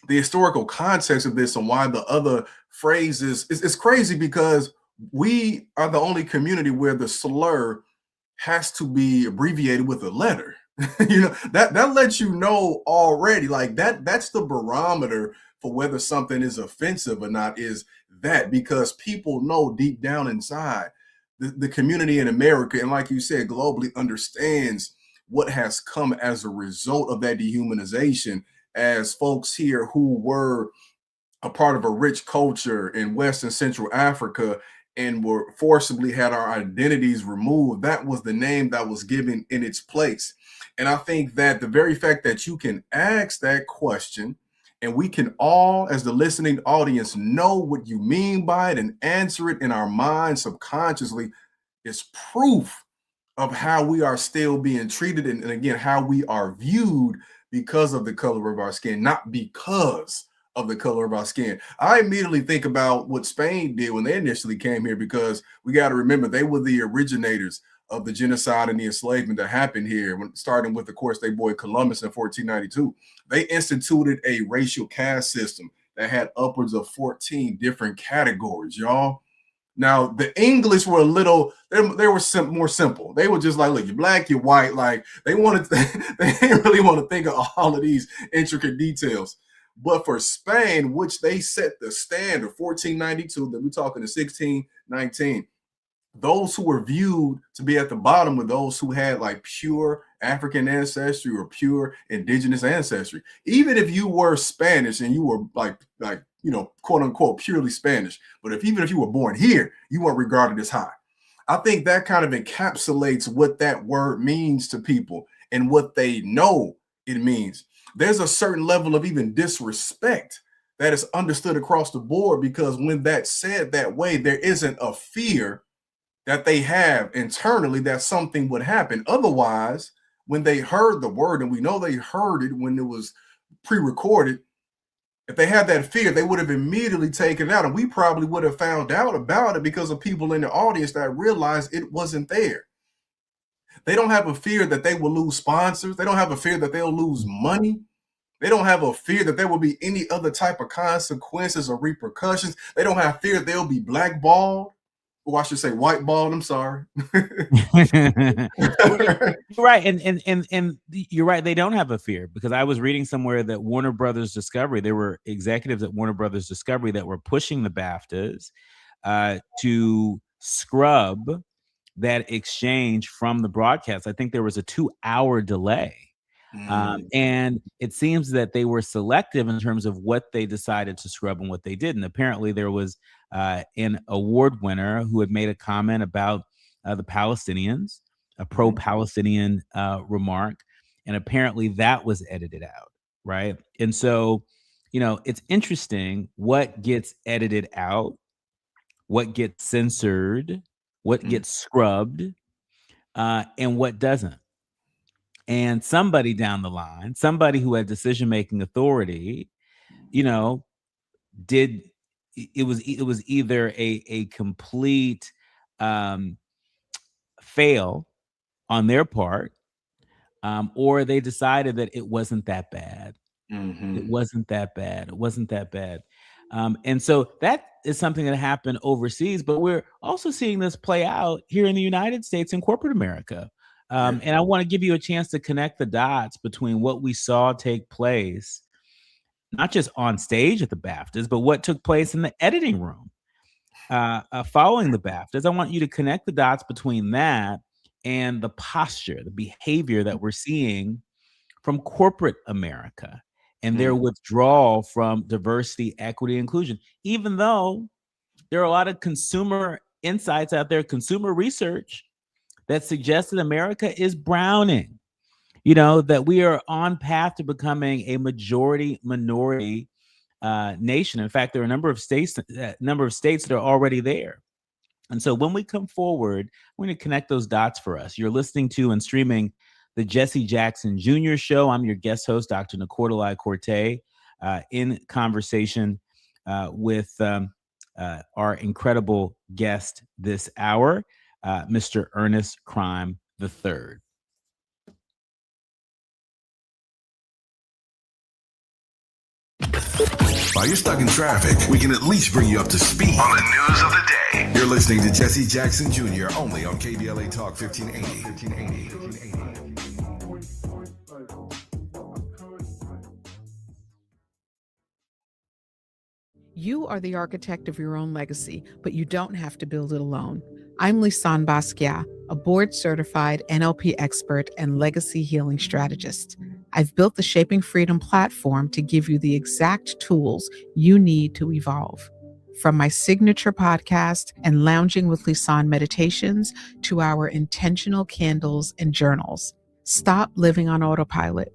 historical context of this and why the other phrases, it's crazy because we are the only community where the slur has to be abbreviated with a letter. That lets you know already, like that's the barometer for whether something is offensive or not, is that, because people know deep down inside the community in America, and like you said, globally, understands what has come as a result of that dehumanization, as folks here who were a part of a rich culture in West and Central Africa and were forcibly had our identities removed. That was the name that was given in its place. And I think that the very fact that you can ask that question and we can all, as the listening audience, know what you mean by it and answer it in our minds subconsciously is proof of how we are still being treated, and again, how we are viewed because of the color of our skin, not because of the color of our skin. I immediately think about what Spain did when they initially came here, because we got to remember they were the originators of the genocide and the enslavement that happened here, starting with, of course, their boy Columbus in 1492. They instituted a racial caste system that had upwards of 14 different categories, y'all. Now, the English were they were more simple. They were just like, look, you're black, you're white. Like they didn't really want to think of all of these intricate details. But for Spain, which they set the standard, 1492, then we're talking to 1619, those who were viewed to be at the bottom were those who had like pure African ancestry or pure indigenous ancestry. Even if you were Spanish and you were like quote unquote purely Spanish, but even if you were born here, you weren't regarded as high. I think that kind of encapsulates what that word means to people and what they know it means. There's a certain level of even disrespect that is understood across the board, because when that's said that way, there isn't a fear that they have internally that something would happen. Otherwise, when they heard the word, and we know they heard it when it was pre-recorded, if they had that fear, they would have immediately taken it out. And we probably would have found out about it because of people in the audience that realized it wasn't there. They don't have a fear that they will lose sponsors. They don't have a fear that they'll lose money. They don't have a fear that there will be any other type of consequences or repercussions. They don't have fear they'll be blackballed. Or I should say whiteballed. I'm sorry. Right. And you're right. They don't have a fear, because I was reading somewhere that Warner Brothers Discovery, there were executives at Warner Brothers Discovery that were pushing the BAFTAs to scrub that exchange from the broadcast. I think there was a 2-hour delay. And it seems that they were selective in terms of what they decided to scrub and what they didn't. Apparently, there was an award winner who had made a comment about the Palestinians, a pro-Palestinian remark, and apparently that was edited out, right? And so, it's interesting what gets edited out, what gets censored, what gets scrubbed, and what doesn't. And somebody down the line, somebody who had decision-making authority, it was either a complete fail on their part, or they decided that it wasn't that bad. It wasn't that bad. It wasn't that bad. And so that is something that happened overseas, but we're also seeing this play out here in the United States in corporate America. And I want to give you a chance to connect the dots between what we saw take place, not just on stage at the BAFTAs, but what took place in the editing room following the BAFTAs. I want you to connect the dots between that and the posture, the behavior that we're seeing from corporate America and their withdrawal from diversity, equity, inclusion, even though there are a lot of consumer insights out there, consumer research that suggests that America is browning, that we are on path to becoming a majority minority nation. In fact, there are a number of states that are already there. And so when we come forward, we're going to connect those dots for us. You're listening to and streaming the Jesse Jackson Jr. Show. I'm your guest host, Dr. Nicordelai Corte, in conversation with our incredible guest this hour, Mr. Ernest Crime III. While you're stuck in traffic, we can at least bring you up to speed on the news of the day. You're listening to Jesse Jackson Jr. only on KBLA Talk 1580. You are the architect of your own legacy, but you don't have to build it alone. I'm Lisanne Basquiat, a board-certified NLP expert and legacy healing strategist. I've built the Shaping Freedom platform to give you the exact tools you need to evolve. From my signature podcast and Lounging with Lisanne meditations to our intentional candles and journals. Stop living on autopilot.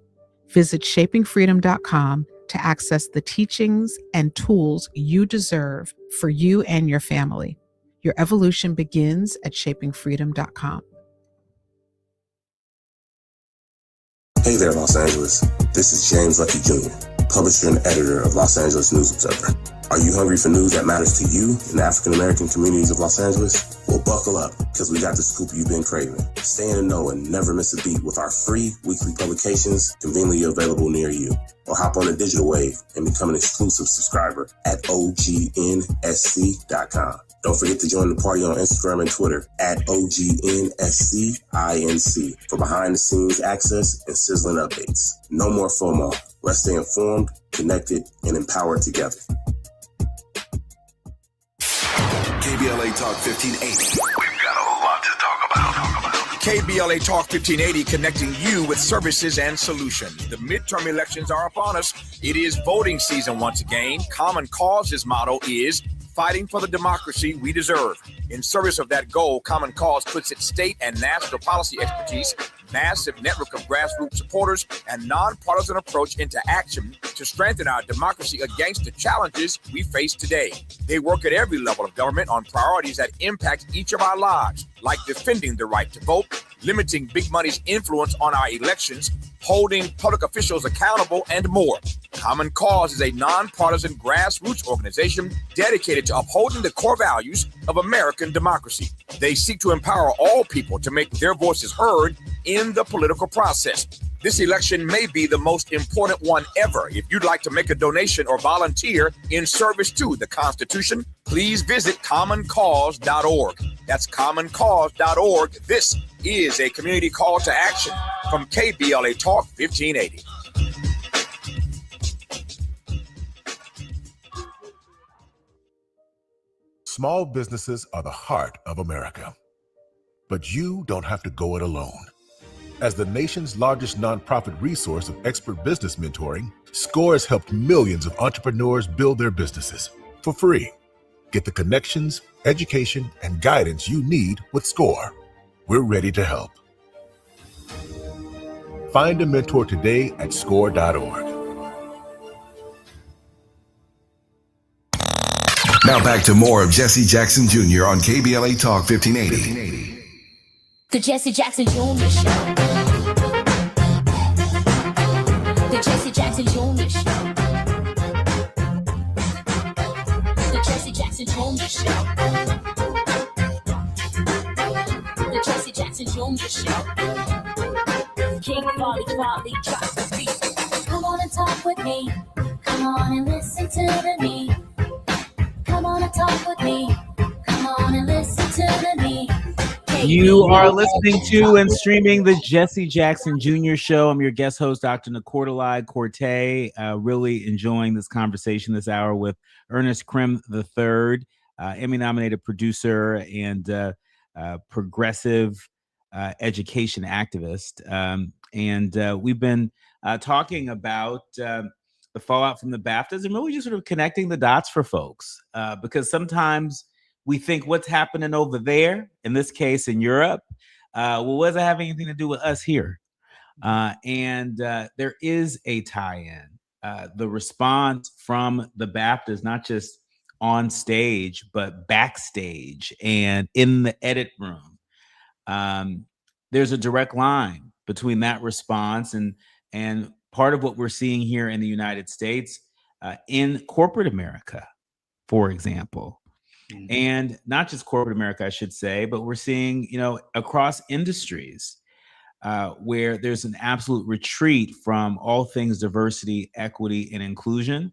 Visit shapingfreedom.com to access the teachings and tools you deserve for you and your family. Your evolution begins at shapingfreedom.com. Hey there, Los Angeles. This is James Lucky Jr., publisher and editor of Los Angeles News Observer. Are you hungry for news that matters to you in the African-American communities of Los Angeles? Well, buckle up, because we got the scoop you've been craving. Stay in the know and never miss a beat with our free weekly publications conveniently available near you. Or hop on the digital wave and become an exclusive subscriber at OGNSC.com. Don't forget to join the party on Instagram and Twitter at OGNSCINC for behind-the-scenes access and sizzling updates. No more FOMO. Let's stay informed, connected, and empowered together. KBLA Talk 1580. We've got a lot to talk about. KBLA Talk 1580, connecting you with services and solutions. The midterm elections are upon us. It is voting season once again. Common Cause's motto is fighting for the democracy we deserve. In service of that goal, Common Cause puts its state and national policy expertise, massive network of grassroots supporters, and nonpartisan approach into action to strengthen our democracy against the challenges we face today. They work at every level of government on priorities that impact each of our lives, like defending the right to vote, limiting big money's influence on our elections, holding public officials accountable, and more. Common Cause is a nonpartisan grassroots organization dedicated to upholding the core values of American democracy. They seek to empower all people to make their voices heard in the political process. This election may be the most important one ever. If you'd like to make a donation or volunteer in service to the Constitution, please visit commoncause.org. That's commoncause.org. This is a community call to action from KBLA Talk 1580. Small businesses are the heart of America. But you don't have to go it alone. As the nation's largest nonprofit resource of expert business mentoring, SCORE has helped millions of entrepreneurs build their businesses for free. Get the connections, education, and guidance you need with SCORE. We're ready to help. Find a mentor today at score.org. Now back to more of Jesse Jackson Jr. on KBLA Talk 1580. The Jesse Jackson Jr. Show. The Jesse Jackson Jr. Show. The Jesse Jackson Jr. Show. The Jesse Jackson Jr. Show. King Volley, drop the beat. Come on and talk with me. Come on and listen to me. Come on and talk with me. Come on and listen to me. You are listening to and streaming the Jesse Jackson Jr. Show. I'm your guest host, Dr. Nicordelai Corte. Really enjoying this conversation this hour with Ernest Crime III, Emmy-nominated producer and progressive education activist. And we've been talking about the fallout from the BAFTAs and really just sort of connecting the dots for folks, because sometimes we think what's happening over there, in this case in Europe, well, what does it have anything to do with us here? And there is a tie-in. The response from the BAFTAs, not just on stage, but backstage and in the edit room. There's a direct line between that response and part of what we're seeing here in the United States, in corporate America, for example. And not just corporate America, I should say, but we're seeing, across industries where there's an absolute retreat from all things diversity, equity, and inclusion,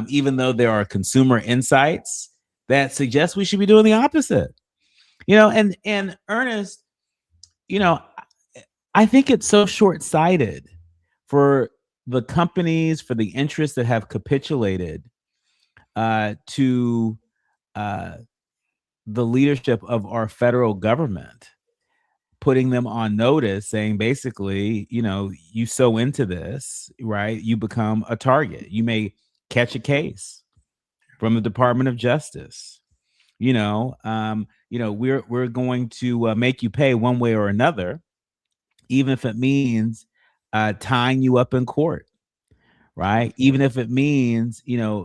even though there are consumer insights that suggest we should be doing the opposite. And Ernest, I think it's so short-sighted for the companies, for the interests that have capitulated to the leadership of our federal government, putting them on notice, saying basically, you sow into this, right? You become a target. You may catch a case from the Department of Justice. We're going to make you pay one way or another, even if it means tying you up in court, right? Even if it means,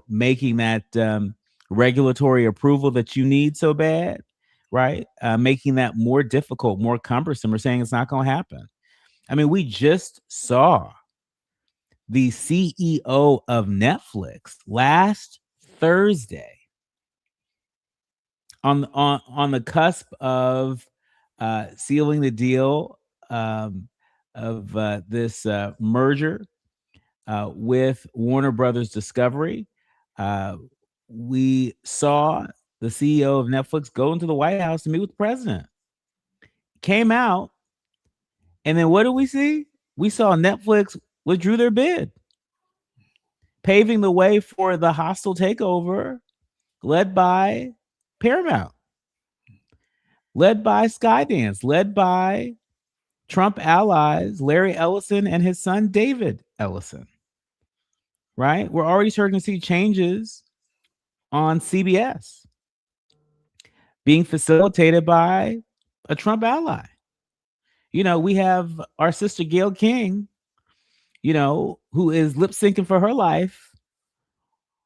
making that regulatory approval that you need so bad, right? Making that more difficult, more cumbersome, or saying it's not going to happen. I mean, we just saw the CEO of Netflix last Thursday on the cusp of sealing the deal of this merger with Warner Brothers Discovery. We saw the CEO of Netflix go into the White House to meet with the president. Came out, and then what do we see? We saw Netflix withdrew their bid, paving the way for the hostile takeover led by Paramount, led by Skydance, led by Trump allies Larry Ellison and his son David Ellison. Right? We're already starting to see changes on CBS being facilitated by a Trump ally. We have our sister Gayle King, who is lip syncing for her life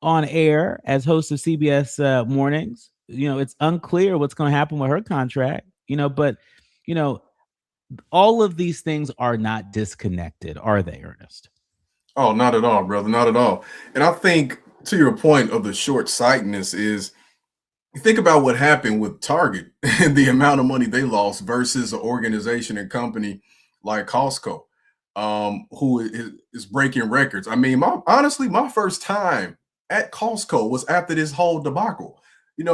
on air as host of CBS Mornings. It's unclear what's going to happen with her contract, but all of these things are not disconnected, are they, Ernest? Oh, not at all, brother. Not at all. And I think to your point of the short-sightedness is, you think about what happened with Target and the amount of money they lost versus an organization and company like Costco, who is breaking records. I mean, my first time at Costco was after this whole debacle.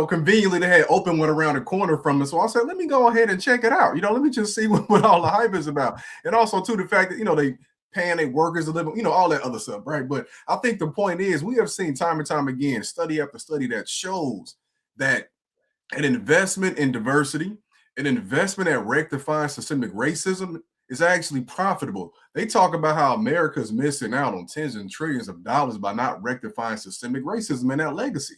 Conveniently, they had open one around the corner from us. So I said, let me go ahead and check it out. Let me just see what all the hype is about. And also, too, the fact that, they paying their workers a living, all that other stuff, right? But I think the point is, we have seen time and time again, study after study, that shows that an investment in diversity, an investment at rectifying systemic racism is actually profitable. They talk about how America's missing out on tens and trillions of dollars by not rectifying systemic racism and that legacy.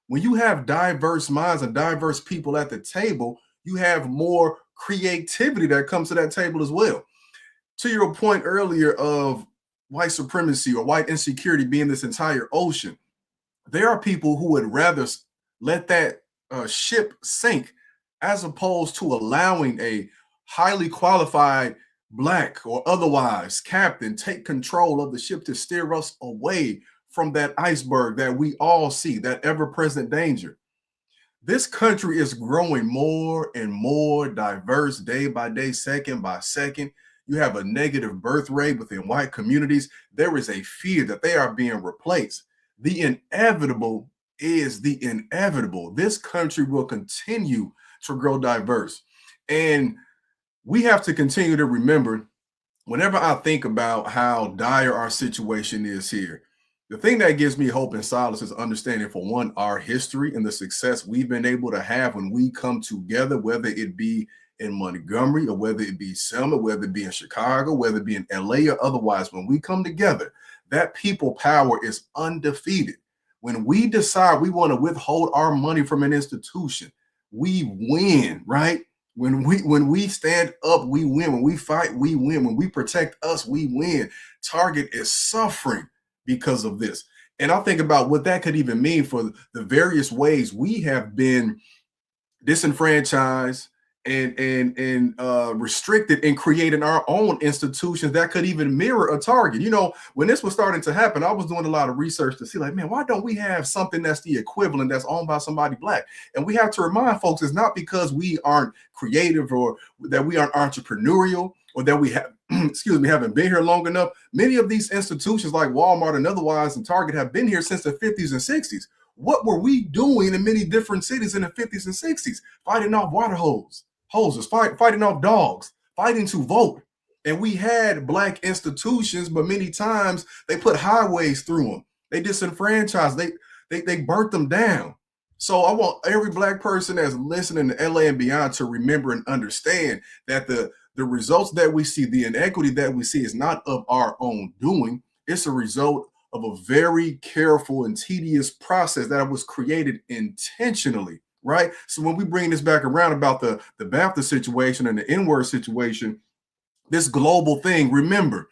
When you have diverse minds and diverse people at the table, you have more creativity that comes to that table as well. To your point earlier of white supremacy or white insecurity being this entire ocean, there are people who would rather let that ship sink as opposed to allowing a highly qualified Black or otherwise captain take control of the ship to steer us away from that iceberg that we all see, that ever-present danger. This country is growing more and more diverse day by day, second by second. You have a negative birth rate within white communities. There is a fear that they are being replaced. The inevitable is the inevitable. This country will continue to grow diverse. And we have to continue to remember, whenever I think about how dire our situation is here, The thing that gives me hope and solace is understanding, for one, our history and the success we've been able to have when we come together, whether it be in Montgomery or whether it be Selma, whether it be in Chicago, whether it be in LA or otherwise. When we come together, that people power is undefeated. When we decide we want to withhold our money from an institution, we win, right? When we stand up, we win. When we fight, we win. When we protect us, we win. Target is suffering because of this. And I think about what that could even mean for the various ways we have been disenfranchised and restricted in creating our own institutions that could even mirror a Target. You know, when this was starting to happen, I was doing a lot of research to see, like, man, why don't we have something that's the equivalent that's owned by somebody Black? And we have to remind folks, it's not because we aren't creative or that we aren't entrepreneurial or that we have, excuse me, haven't been here long enough. Many of these institutions like Walmart and otherwise and Target have been here since the 50s and 60s. What were we doing in many different cities in the 50s and 60s? Fighting off water hoses, fighting off dogs, fighting to vote. And we had Black institutions, but many times they put highways through them. They disenfranchised, they burnt them down. So I want every Black person that's listening to LA and beyond to remember and understand that the results that we see, the inequity that we see, is not of our own doing. It's a result of a very careful and tedious process that was created intentionally, right? So when we bring this back around about the BAFTA situation and the N-word situation, this global thing, remember,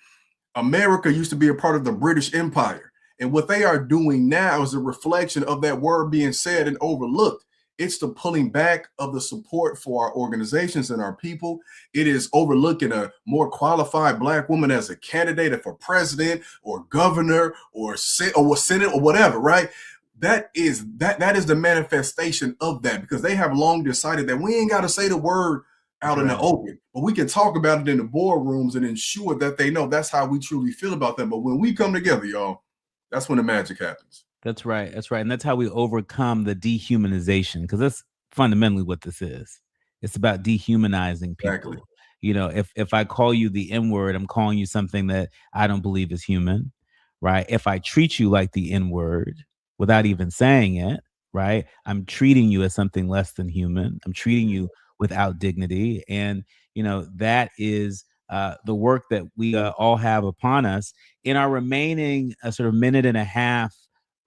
America used to be a part of the British Empire. And what they are doing now is a reflection of that word being said and overlooked. It's the pulling back of the support for our organizations and our people. It is overlooking a more qualified Black woman as a candidate for president or governor or Senate or whatever, right? That is the manifestation of that, because they have long decided that we ain't got to say the word out in the open, but we can talk about it in the boardrooms and ensure that they know that's how we truly feel about them. But when we come together, y'all, that's when the magic happens. That's right. That's right. And that's how we overcome the dehumanization, because that's fundamentally what this is. It's about dehumanizing people. Exactly. You know, if I call you the N-word, I'm calling you something that I don't believe is human, right? If I treat you like the N-word without even saying it, right, I'm treating you as something less than human. I'm treating you without dignity. And, you know, that is the work that we all have upon us. In our remaining sort of minute and a half,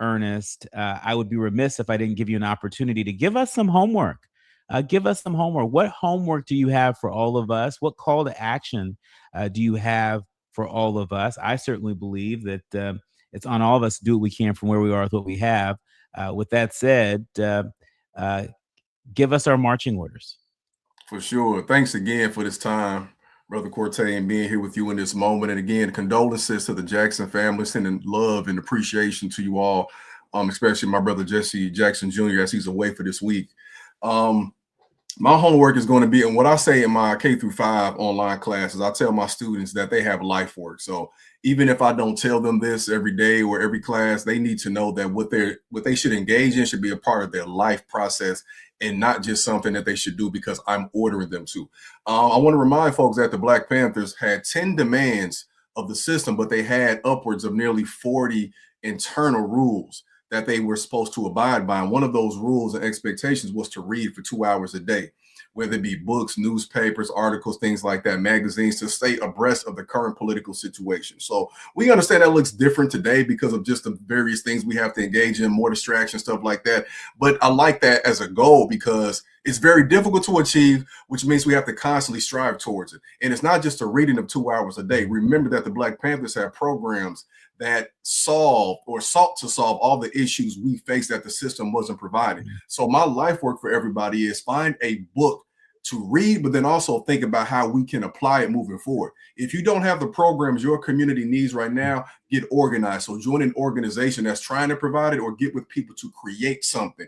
Ernest, I would be remiss if I didn't give you an opportunity to give us some homework. Give us some homework. What homework do you have for all of us? What call to action do you have for all of us? I certainly believe that it's on all of us to do what we can from where we are with what we have. With that said, give us our marching orders. For sure. Thanks again for this time, Brother Cortez, and being here with you in this moment. And again, condolences to the Jackson family, sending love and appreciation to you all, especially my brother Jesse Jackson Jr. as he's away for this week. My homework is going to be, and what I say in my K-5 online classes, I tell my students that they have life work. So even if I don't tell them this every day or every class, they need to know that what they should engage in should be a part of their life process and not just something that they should do because I'm ordering them to. I want to remind folks that the Black Panthers had 10 demands of the system, but they had upwards of nearly 40 internal rules that they were supposed to abide by. And one of those rules and expectations was to read for 2 hours a day, whether it be books, newspapers, articles, things like that, magazines, to stay abreast of the current political situation. So we understand that looks different today because of just the various things we have to engage in, more distraction, stuff like that. But I like that as a goal because it's very difficult to achieve, which means we have to constantly strive towards it. And it's not just a reading of 2 hours a day. Remember that the Black Panthers have programs that solve or sought to solve all the issues we face that the system wasn't providing. So my life work for everybody is find a book to read, but then also think about how we can apply it moving forward. If you don't have the programs your community needs right now, get organized. So join an organization that's trying to provide it or get with people to create something.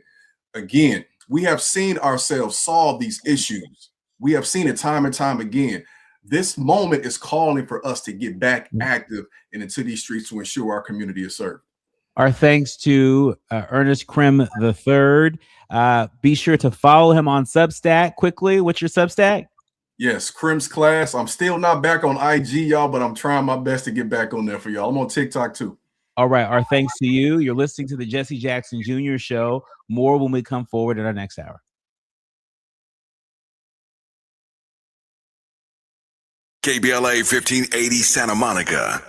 Again, we have seen ourselves solve these issues. We have seen it time and time again. This moment is calling for us to get back active and into these streets to ensure our community is served. Our thanks to Ernest Krim III. Be sure to follow him on Substack. Quickly, what's your Substack? Yes, Krim's Class. I'm still not back on IG, y'all, but I'm trying my best to get back on there for y'all. I'm on TikTok too. All right. Our thanks to you. You're listening to the Jesse Jackson Jr. Show. More when we come forward in our next hour. KBLA 1580 Santa Monica.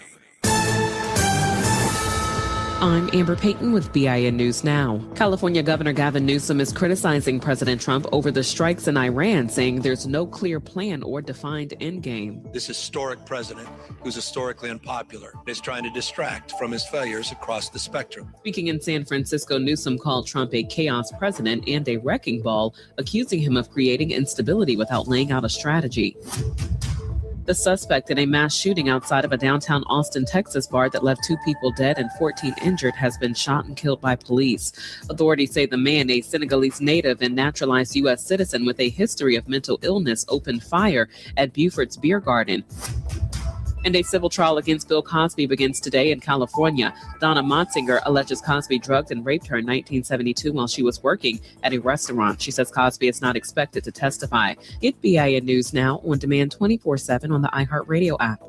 I'm Amber Payton with BIN News Now. California Governor Gavin Newsom is criticizing President Trump over the strikes in Iran, saying there's no clear plan or defined endgame. This historic president, who's historically unpopular, is trying to distract from his failures across the spectrum. Speaking in San Francisco, Newsom called Trump a chaos president and a wrecking ball, accusing him of creating instability without laying out a strategy. The suspect in a mass shooting outside of a downtown Austin, Texas bar that left 2 people dead and 14 injured has been shot and killed by police. Authorities say the man, a Senegalese native and naturalized U.S. citizen with a history of mental illness, opened fire at Buford's Beer Garden. And a civil trial against Bill Cosby begins today in California. Donna Montzinger alleges Cosby drugged and raped her in 1972 while she was working at a restaurant. She says Cosby is not expected to testify. Get BIN News Now on demand 24/7 on the iHeartRadio app.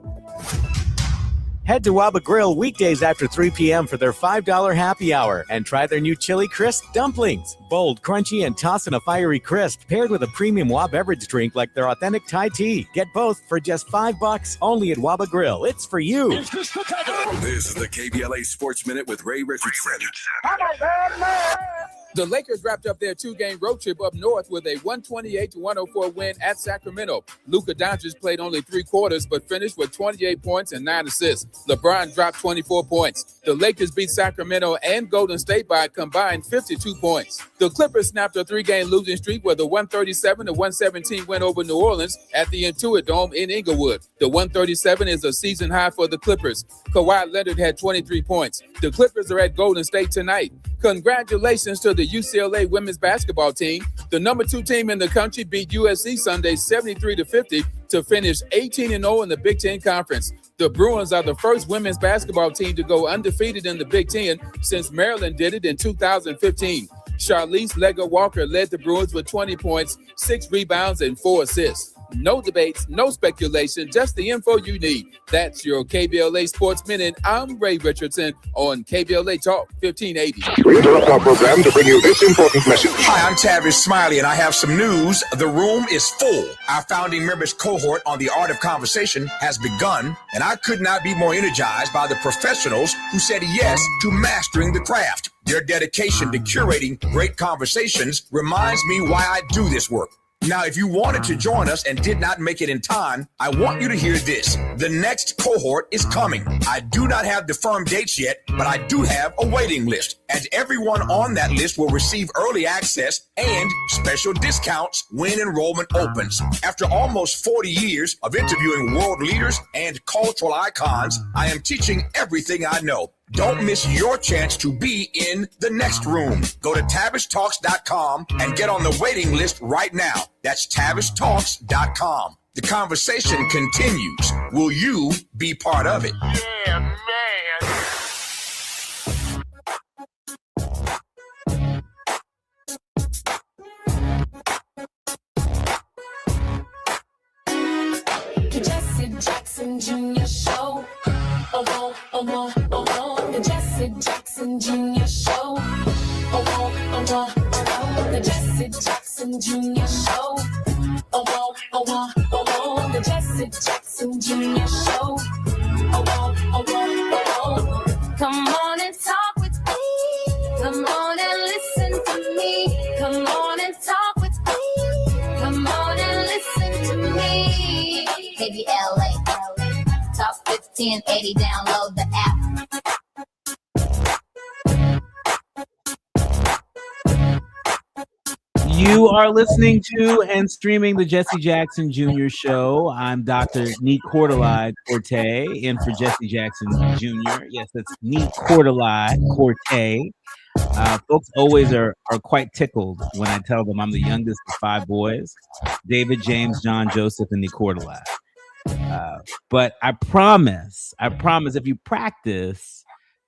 Head to Waba Grill weekdays after 3 p.m. for their $5 happy hour and try their new Chili Crisp dumplings. Bold, crunchy, and tossed in a fiery crisp, paired with a premium Waba beverage drink like their authentic Thai tea. Get both for just $5 only at Waba Grill. It's for you. This is the KBLA Sports Minute with Ray Richardson. The Lakers wrapped up their 2-game road trip up north with a 128-104 win at Sacramento. Luka Doncic played only 3 quarters, but finished with 28 points and 9 assists. LeBron dropped 24 points. The Lakers beat Sacramento and Golden State by a combined 52 points. The Clippers snapped a 3-game losing streak with a 137-117 win over New Orleans at the Intuit Dome in Inglewood. The 137 is a season high for the Clippers. Kawhi Leonard had 23 points. The Clippers are at Golden State tonight. Congratulations to the UCLA women's basketball team. The number 2 team in the country beat USC Sunday 73-50 to finish 18-0 in the Big Ten Conference. The Bruins are the first women's basketball team to go undefeated in the Big Ten since Maryland did it in 2015. Charlize Legger-Walker led the Bruins with 20 points, 6 rebounds, and 4 assists. No debates, no speculation, just the info you need. That's your KBLA Sports Minute. I'm Ray Richardson on KBLA Talk 1580. We interrupt our program to bring you this important message. Hi, I'm Tavis Smiley, and I have some news. The room is full. Our founding members cohort on the Art of Conversation has begun, and I could not be more energized by the professionals who said yes to mastering the craft. Their dedication to curating great conversations reminds me why I do this work. Now, if you wanted to join us and did not make it in time, I want you to hear this. The next cohort is coming. I do not have the firm dates yet, but I do have a waiting list. And everyone on that list will receive early access and special discounts when enrollment opens. After almost 40 years of interviewing world leaders and cultural icons, I am teaching everything I know. Don't miss your chance to be in the next room. Go to TavishTalks.com and get on the waiting list right now. That's TavishTalks.com. The conversation continues. Will you be part of it? Yeah, man. The Jesse Jackson Jr. Show. Oh, oh, oh, oh, the Jesse Jackson Jr. Show. The Jesse Jackson Jr. Show. The Jesse Jackson Jr. Show. Come on and talk with me. Come on and listen to me. Come on and talk with me. Come on and listen to me. KBLA Talk 1580. Download the app. You are listening to and streaming the Jesse Jackson Jr. Show. I'm Dr. Neat Cordelai Corte, in for Jesse Jackson Jr. Yes, that's Neat Cordelai Corte. Folks always are quite tickled when I tell them I'm the youngest of 5 boys: David, James, John, Joseph, and Neat Cordelai. But I promise, if you practice,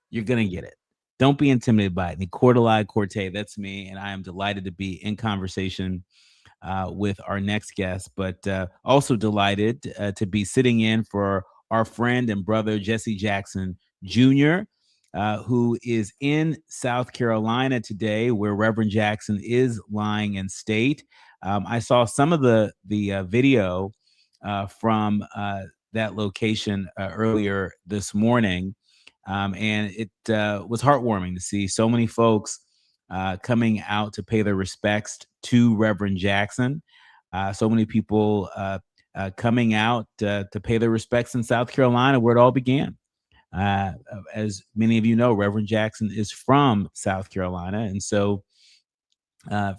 you're going to get it. Don't be intimidated by it. Neat Cordelai Corte, that's me, and I am delighted to be in conversation with our next guest, but also delighted to be sitting in for our friend and brother, Jesse Jackson Jr. who is in South Carolina today, where Reverend Jackson is lying in state. I saw some of the video from that location earlier this morning, and it was heartwarming to see so many folks coming out to pay their respects to Reverend Jackson. So many people coming out to pay their respects in South Carolina, where it all began. As many of you know, Reverend Jackson is from South Carolina. And so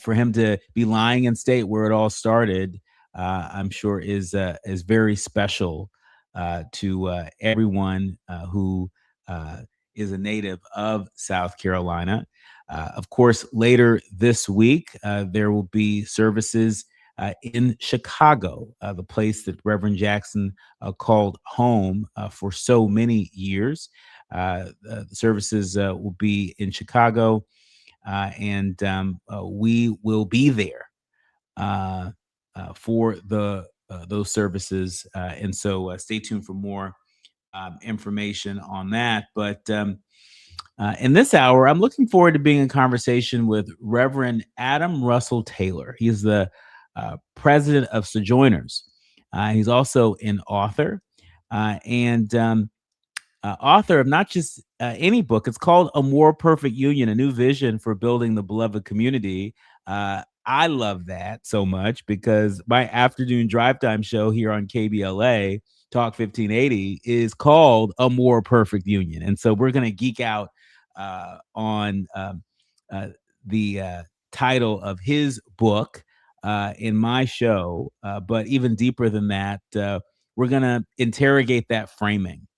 for him to be lying in state where it all started, I'm sure is very special to everyone who is a native of South Carolina. Of course, later this week, there will be services in Chicago, the place that Reverend Jackson called home for so many years. The services will be in Chicago, and we will be there for those services. And so stay tuned for more information on that. But in this hour, I'm looking forward to being in conversation with Reverend Adam Russell Taylor. He is the president of Sojourners. He's also an author and author of not just any book. It's called A More Perfect Union, A New Vision for Building the Beloved Community. I love that so much because my afternoon drive time show here on KBLA Talk 1580 is called A More Perfect Union. And so we're going to geek out on the title of his book in my show. But even deeper than that, we're going to interrogate that framing,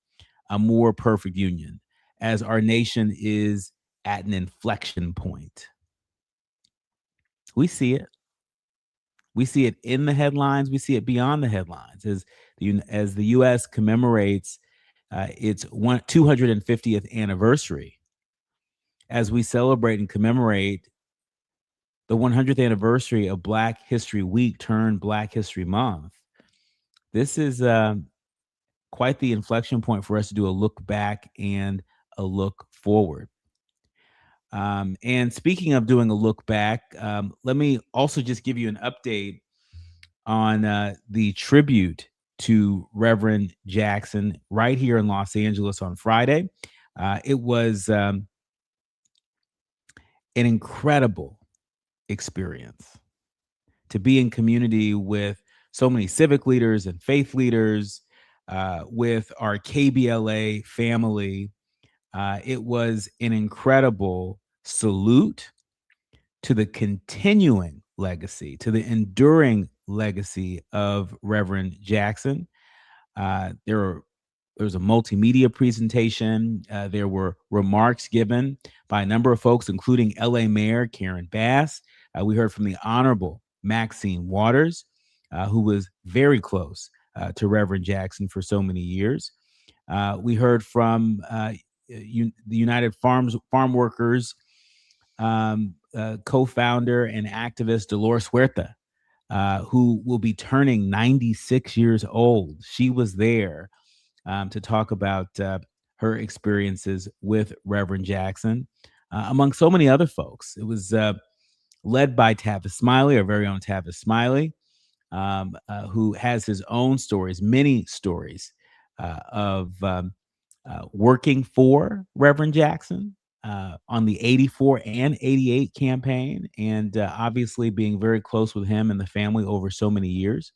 a more perfect union, as our nation is at an inflection point. We see it. We see it in the headlines. We see it beyond the headlines as the U.S. commemorates its 250th anniversary. As we celebrate and commemorate the 100th anniversary of Black History Week turned Black History Month, this is quite the inflection point for us to do a look back and a look forward. And speaking of doing a look back, let me also just give you an update on the tribute to Reverend Jackson right here in Los Angeles on Friday. It was an incredible experience to be in community with so many civic leaders and faith leaders, with our KBLA family. It was an incredible salute to the continuing legacy, to the enduring legacy of Reverend Jackson. There was a multimedia presentation. There were remarks given by a number of folks, including LA Mayor Karen Bass. We heard from the Honorable Maxine Waters, who was very close to Reverend Jackson for so many years. We heard from the United Farm Workers co-founder and activist Dolores Huerta, who will be turning 96 years old. She was there to talk about her experiences with Reverend Jackson, among so many other folks. It was led by Tavis Smiley, our very own Tavis Smiley, who has his own stories, many stories of working for Reverend Jackson on the 84 and 88 campaign, and obviously being very close with him and the family over so many years.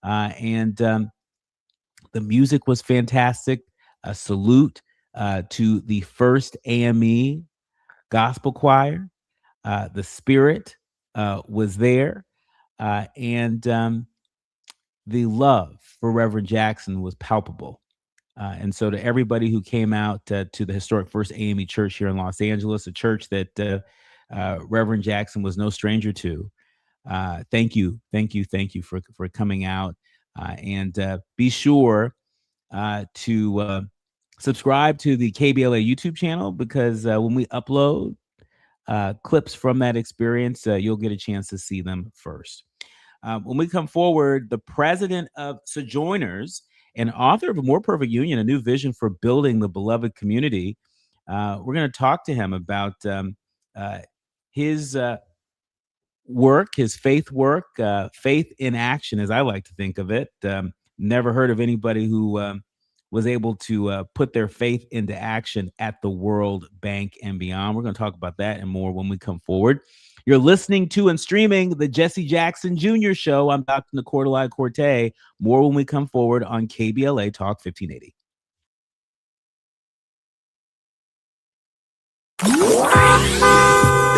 And the music was fantastic. A salute to the First AME Gospel Choir. The Spirit was there. And the love for Reverend Jackson was palpable. And so to everybody who came out to the historic First AME Church here in Los Angeles, a church that Reverend Jackson was no stranger to, thank you for coming out. And be sure to subscribe to the KBLA YouTube channel, because when we upload clips from that experience, you'll get a chance to see them first. When we come forward, the president of Sojourners and author of A More Perfect Union, A New Vision for Building the Beloved Community, We're going to talk to him about his work, his faith work, faith in action, as I like to think of it. Never heard of anybody who was able to put their faith into action at the World Bank and beyond. We're going to talk about that and more when we come forward. You're listening to and streaming the Jesse Jackson Jr. Show. I'm Dr. Nicordelai Corte. More when we come forward on KBLA Talk 1580.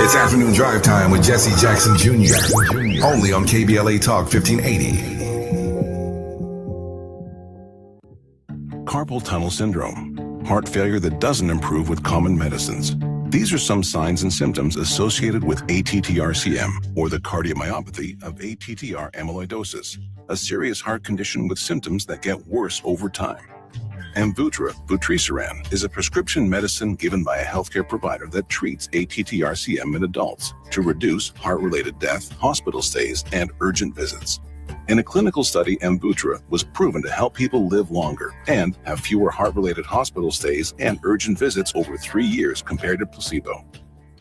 It's afternoon drive time with Jesse Jackson Jr. Only on KBLA Talk 1580. Carpal tunnel syndrome, heart failure that doesn't improve with common medicines. These are some signs and symptoms associated with ATTR-CM, or the cardiomyopathy of ATTR amyloidosis, a serious heart condition with symptoms that get worse over time. Amvuttra, vutrisiran, is a prescription medicine given by a healthcare provider that treats ATTR-CM in adults to reduce heart-related death, hospital stays, and urgent visits. In a clinical study, Amvuttra was proven to help people live longer and have fewer heart-related hospital stays and urgent visits over 3 years compared to placebo.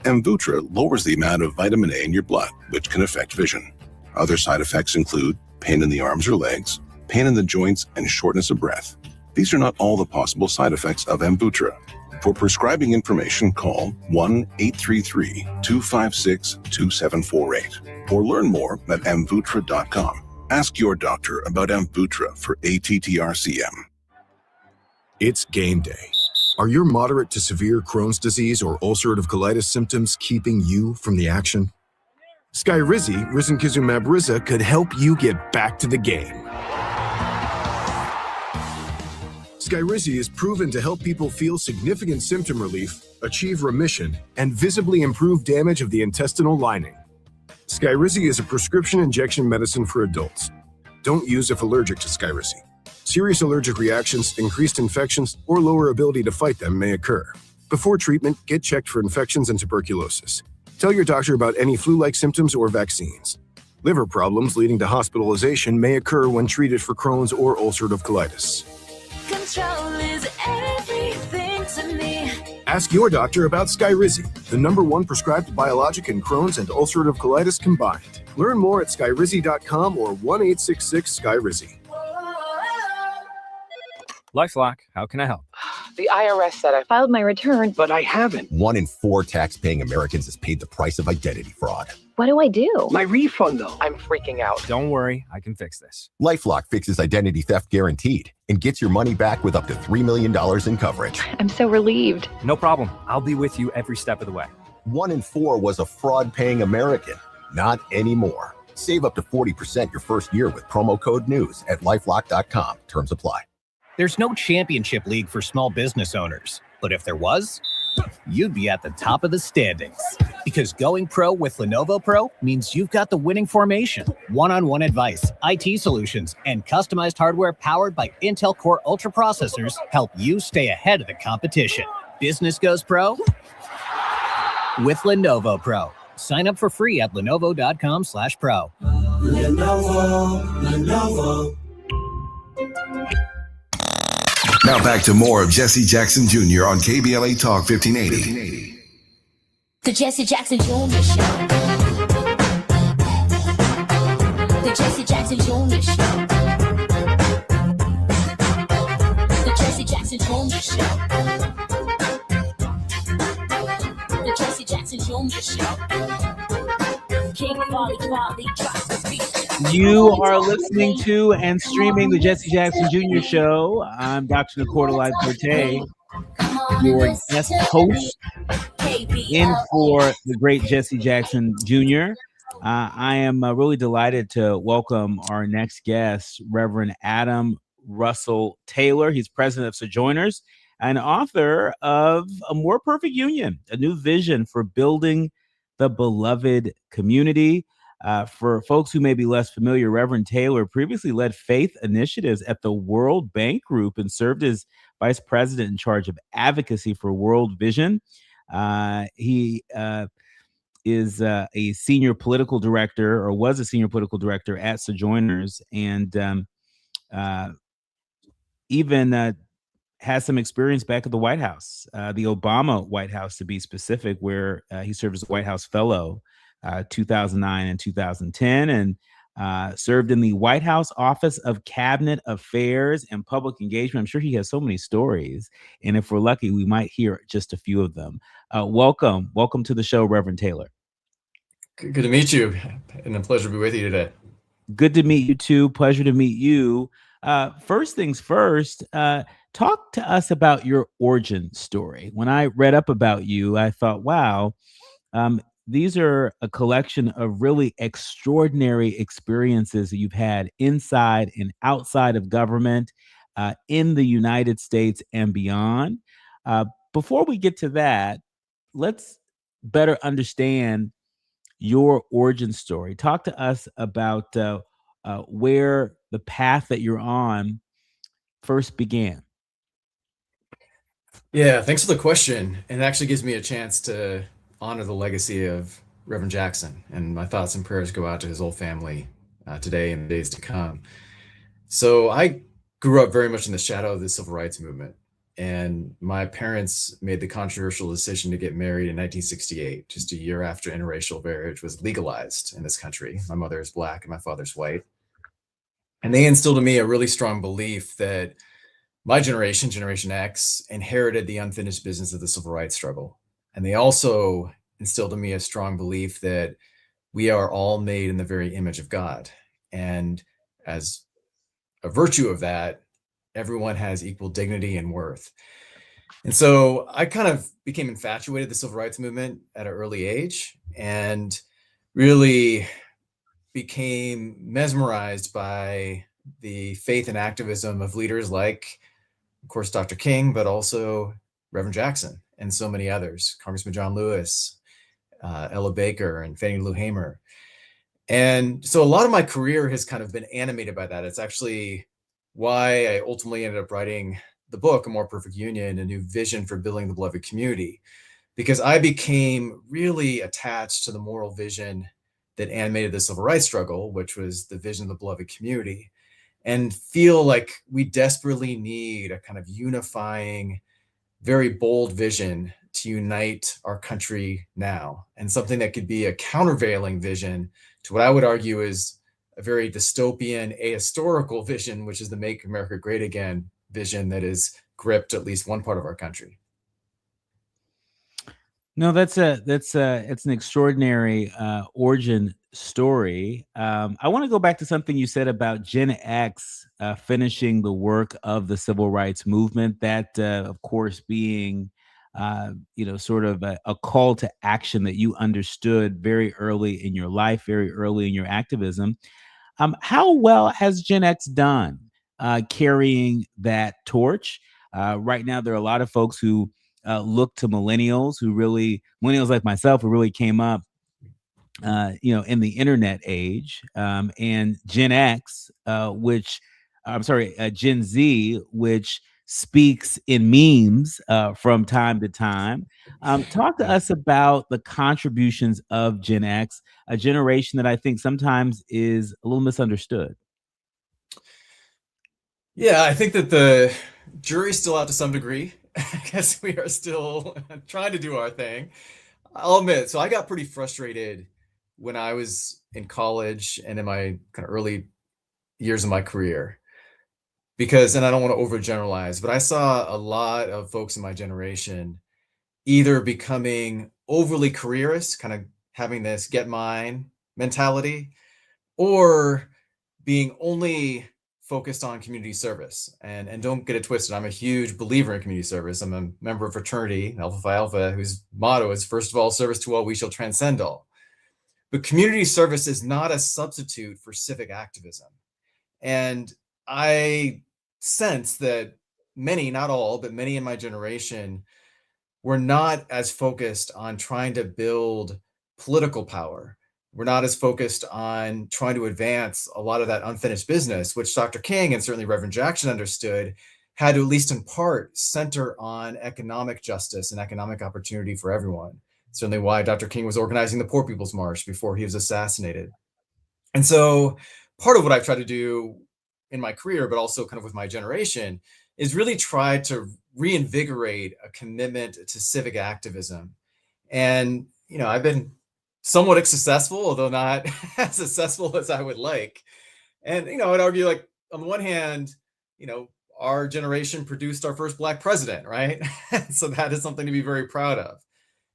Amvuttra lowers the amount of vitamin A in your blood, which can affect vision. Other side effects include pain in the arms or legs, pain in the joints, and shortness of breath. These are not all the possible side effects of Amvuttra. For prescribing information, call 1-833-256-2748 or learn more at amvuttra.com. Ask your doctor about Amvuttra for ATTR-CM. It's game day. Are your moderate to severe Crohn's disease or ulcerative colitis symptoms keeping you from the action? Skyrizi, risankizumab Riza, could help you get back to the game. Skyrizi is proven to help people feel significant symptom relief, achieve remission, and visibly improve damage of the intestinal lining. Skyrizi is a prescription injection medicine for adults. Don't use if allergic to Skyrizi. Serious allergic reactions, increased infections, or lower ability to fight them may occur. Before treatment, get checked for infections and tuberculosis. Tell your doctor about any flu-like symptoms or vaccines. Liver problems leading to hospitalization may occur when treated for Crohn's or ulcerative colitis. Control is everything to me. Ask your doctor about Skyrizi, the #1 prescribed biologic in Crohn's and ulcerative colitis combined. Learn more at skyrizi.com or 1-866-SKYRIZI. LifeLock, how can I help? The IRS said I filed my return, But I haven't. 1 in 4 tax-paying Americans has paid the price of identity fraud. What do I do? My refund, though. I'm freaking out. Don't worry, I can fix this. LifeLock fixes identity theft guaranteed and gets your money back with up to $3 million in coverage. I'm so relieved. No problem. I'll be with you every step of the way. 1 in 4 was a fraud-paying American. Not anymore. Save up to 40% your first year with promo code NEWS at LifeLock.com. Terms apply. There's no championship league for small business owners, but if there was, you'd be at the top of the standings. Because going pro with Lenovo Pro means you've got the winning formation, one-on-one advice, IT solutions, and customized hardware powered by Intel Core Ultra processors help you stay ahead of the competition. Business goes pro with Lenovo Pro. Sign up for free at lenovo.com/pro. Lenovo. Now back to more of Jesse Jackson Jr. on KBLA Talk 1580. The Jesse Jackson Jr. Show. The Jesse Jackson Jr. Show. The Jesse Jackson Jr. Show. The Jesse Jackson Jr. Show. King Volley drop the beat. You are listening to and streaming the Jesse Jackson Jr. Show. I'm Dr. Nicordelai Corte, your guest host, in for the great Jesse Jackson Jr. I am really delighted to welcome our next guest, Reverend Adam Russell Taylor. He's president of Sojourners and author of A More Perfect Union, a new vision for building the beloved community. For folks who may be less familiar, Reverend Taylor previously led faith initiatives at the World Bank Group and served as vice president in charge of advocacy for World Vision. He is a senior political director, or was a senior political director at Sojourners, and even has some experience back at the White House, the Obama White House to be specific, where he served as a White House fellow 2009 and 2010, and served in the White House Office of Cabinet Affairs and Public Engagement. I'm sure he has so many stories, and if we're lucky, we might hear just a few of them. Welcome to the show, Reverend Taylor. Good to meet you, and a pleasure to be with you today. Good to meet you too. Pleasure to meet you. First things first, talk to us about your origin story. When I read up about you, I thought, wow, these are a collection of really extraordinary experiences that you've had inside and outside of government, in the United States and beyond. Before we get to that, let's better understand your origin story. Talk to us about where the path that you're on first began. Yeah, thanks for the question. And it actually gives me a chance to honor the legacy of Reverend Jackson. And my thoughts and prayers go out to his whole family today and the days to come. So I grew up very much in the shadow of the civil rights movement. And my parents made the controversial decision to get married in 1968, just a year after interracial marriage was legalized in this country. My mother is Black and my father's white. And they instilled in me a really strong belief that my generation, Generation X, inherited the unfinished business of the civil rights struggle. And they also instilled in me a strong belief that we are all made in the very image of God. And as a virtue of that, everyone has equal dignity and worth. And so I kind of became infatuated with the civil rights movement at an early age and really became mesmerized by the faith and activism of leaders like, of course, Dr. King, but also Reverend Jackson and so many others, Congressman John Lewis, Ella Baker, and Fannie Lou Hamer. And so a lot of my career has kind of been animated by that. It's actually why I ultimately ended up writing the book, A More Perfect Union, a new vision for building the beloved community, because I became really attached to the moral vision that animated the civil rights struggle, which was the vision of the beloved community, and feel like we desperately need a kind of unifying, very bold vision to unite our country now, and something that could be a countervailing vision to what I would argue is a very dystopian, ahistorical vision, which is the Make America Great Again vision that has gripped at least one part of our country. No, it's an extraordinary origin story. I want to go back to something you said about Gen X finishing the work of the civil rights movement. That, of course, being sort of a call to action that you understood very early in your life, very early in your activism. How well has Gen X done carrying that torch? Right now, there are a lot of folks who look to millennials like myself, who really came up, in the internet age, and Gen X, Gen Z, which speaks in memes from time to time. Talk to us about the contributions of Gen X, a generation that I think sometimes is a little misunderstood. Yeah, I think that the jury's still out to some degree. I guess we are still trying to do our thing. I'll admit, so I got pretty frustrated when I was in college and in my kind of early years of my career. Because, and I don't want to overgeneralize, but I saw a lot of folks in my generation either becoming overly careerist, kind of having this get mine mentality, or being only focused on community service. And don't get it twisted, I'm a huge believer in community service. I'm a member of fraternity, Alpha Phi Alpha, whose motto is, first of all, service to all, we shall transcend all. But community service is not a substitute for civic activism. And I sense that many, not all, but many in my generation were not as focused on trying to build political power. We're not as focused on trying to advance a lot of that unfinished business, which Dr. King and certainly Reverend Jackson understood had to, at least in part, center on economic justice and economic opportunity for everyone. Certainly why Dr. King was organizing the Poor People's March before he was assassinated. And so part of what I've tried to do in my career, but also kind of with my generation, is really try to reinvigorate a commitment to civic activism. And, I've been somewhat successful, although not as successful as I would like. And, I'd argue, like, on the one hand, our generation produced our first Black president, right? So that is something to be very proud of.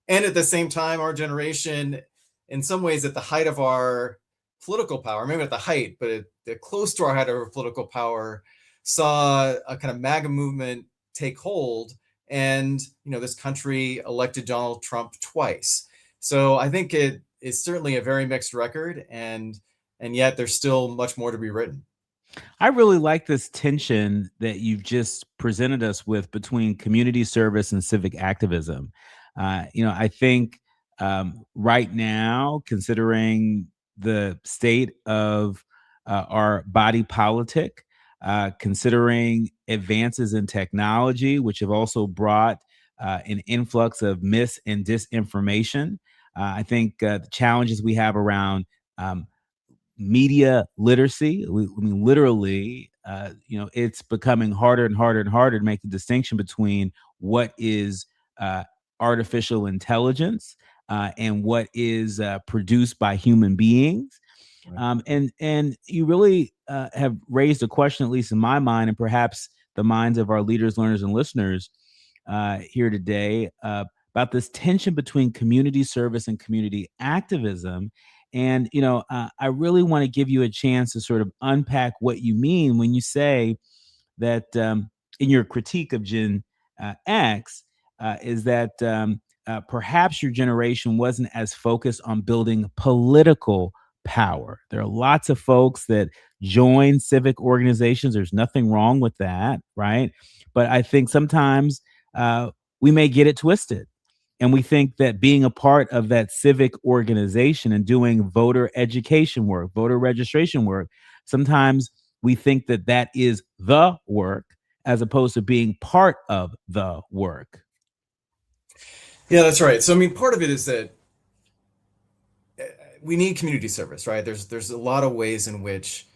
And at the same time, our generation, in some ways, at the height of our political power, maybe at the height, but close to our height of our political power, saw a kind of MAGA movement take hold. And, this country elected Donald Trump twice. So I think it is certainly a very mixed record. And yet there's still much more to be written. I really like this tension that you've just presented us with between community service and civic activism. I think right now, considering the state of our body politic, considering advances in technology, which have also brought an influx of mis and disinformation, I think the challenges we have around media literacy. I mean, literally, it's becoming harder and harder and harder to make the distinction between what is artificial intelligence and what is produced by human beings. And you really have raised a question, at least in my mind, and perhaps the minds of our leaders, learners, and listeners here today, about this tension between community service and community activism. And, I really want to give you a chance to sort of unpack what you mean when you say that in your critique of Gen X is that perhaps your generation wasn't as focused on building political power. There are lots of folks that join civic organizations. There's nothing wrong with that, right? But I think sometimes we may get it twisted. And we think that being a part of that civic organization and doing voter education work, voter registration work, sometimes we think that that is the work as opposed to being part of the work. Yeah, that's right. So, I mean, part of it is that we need community service, right? There's a lot of ways in which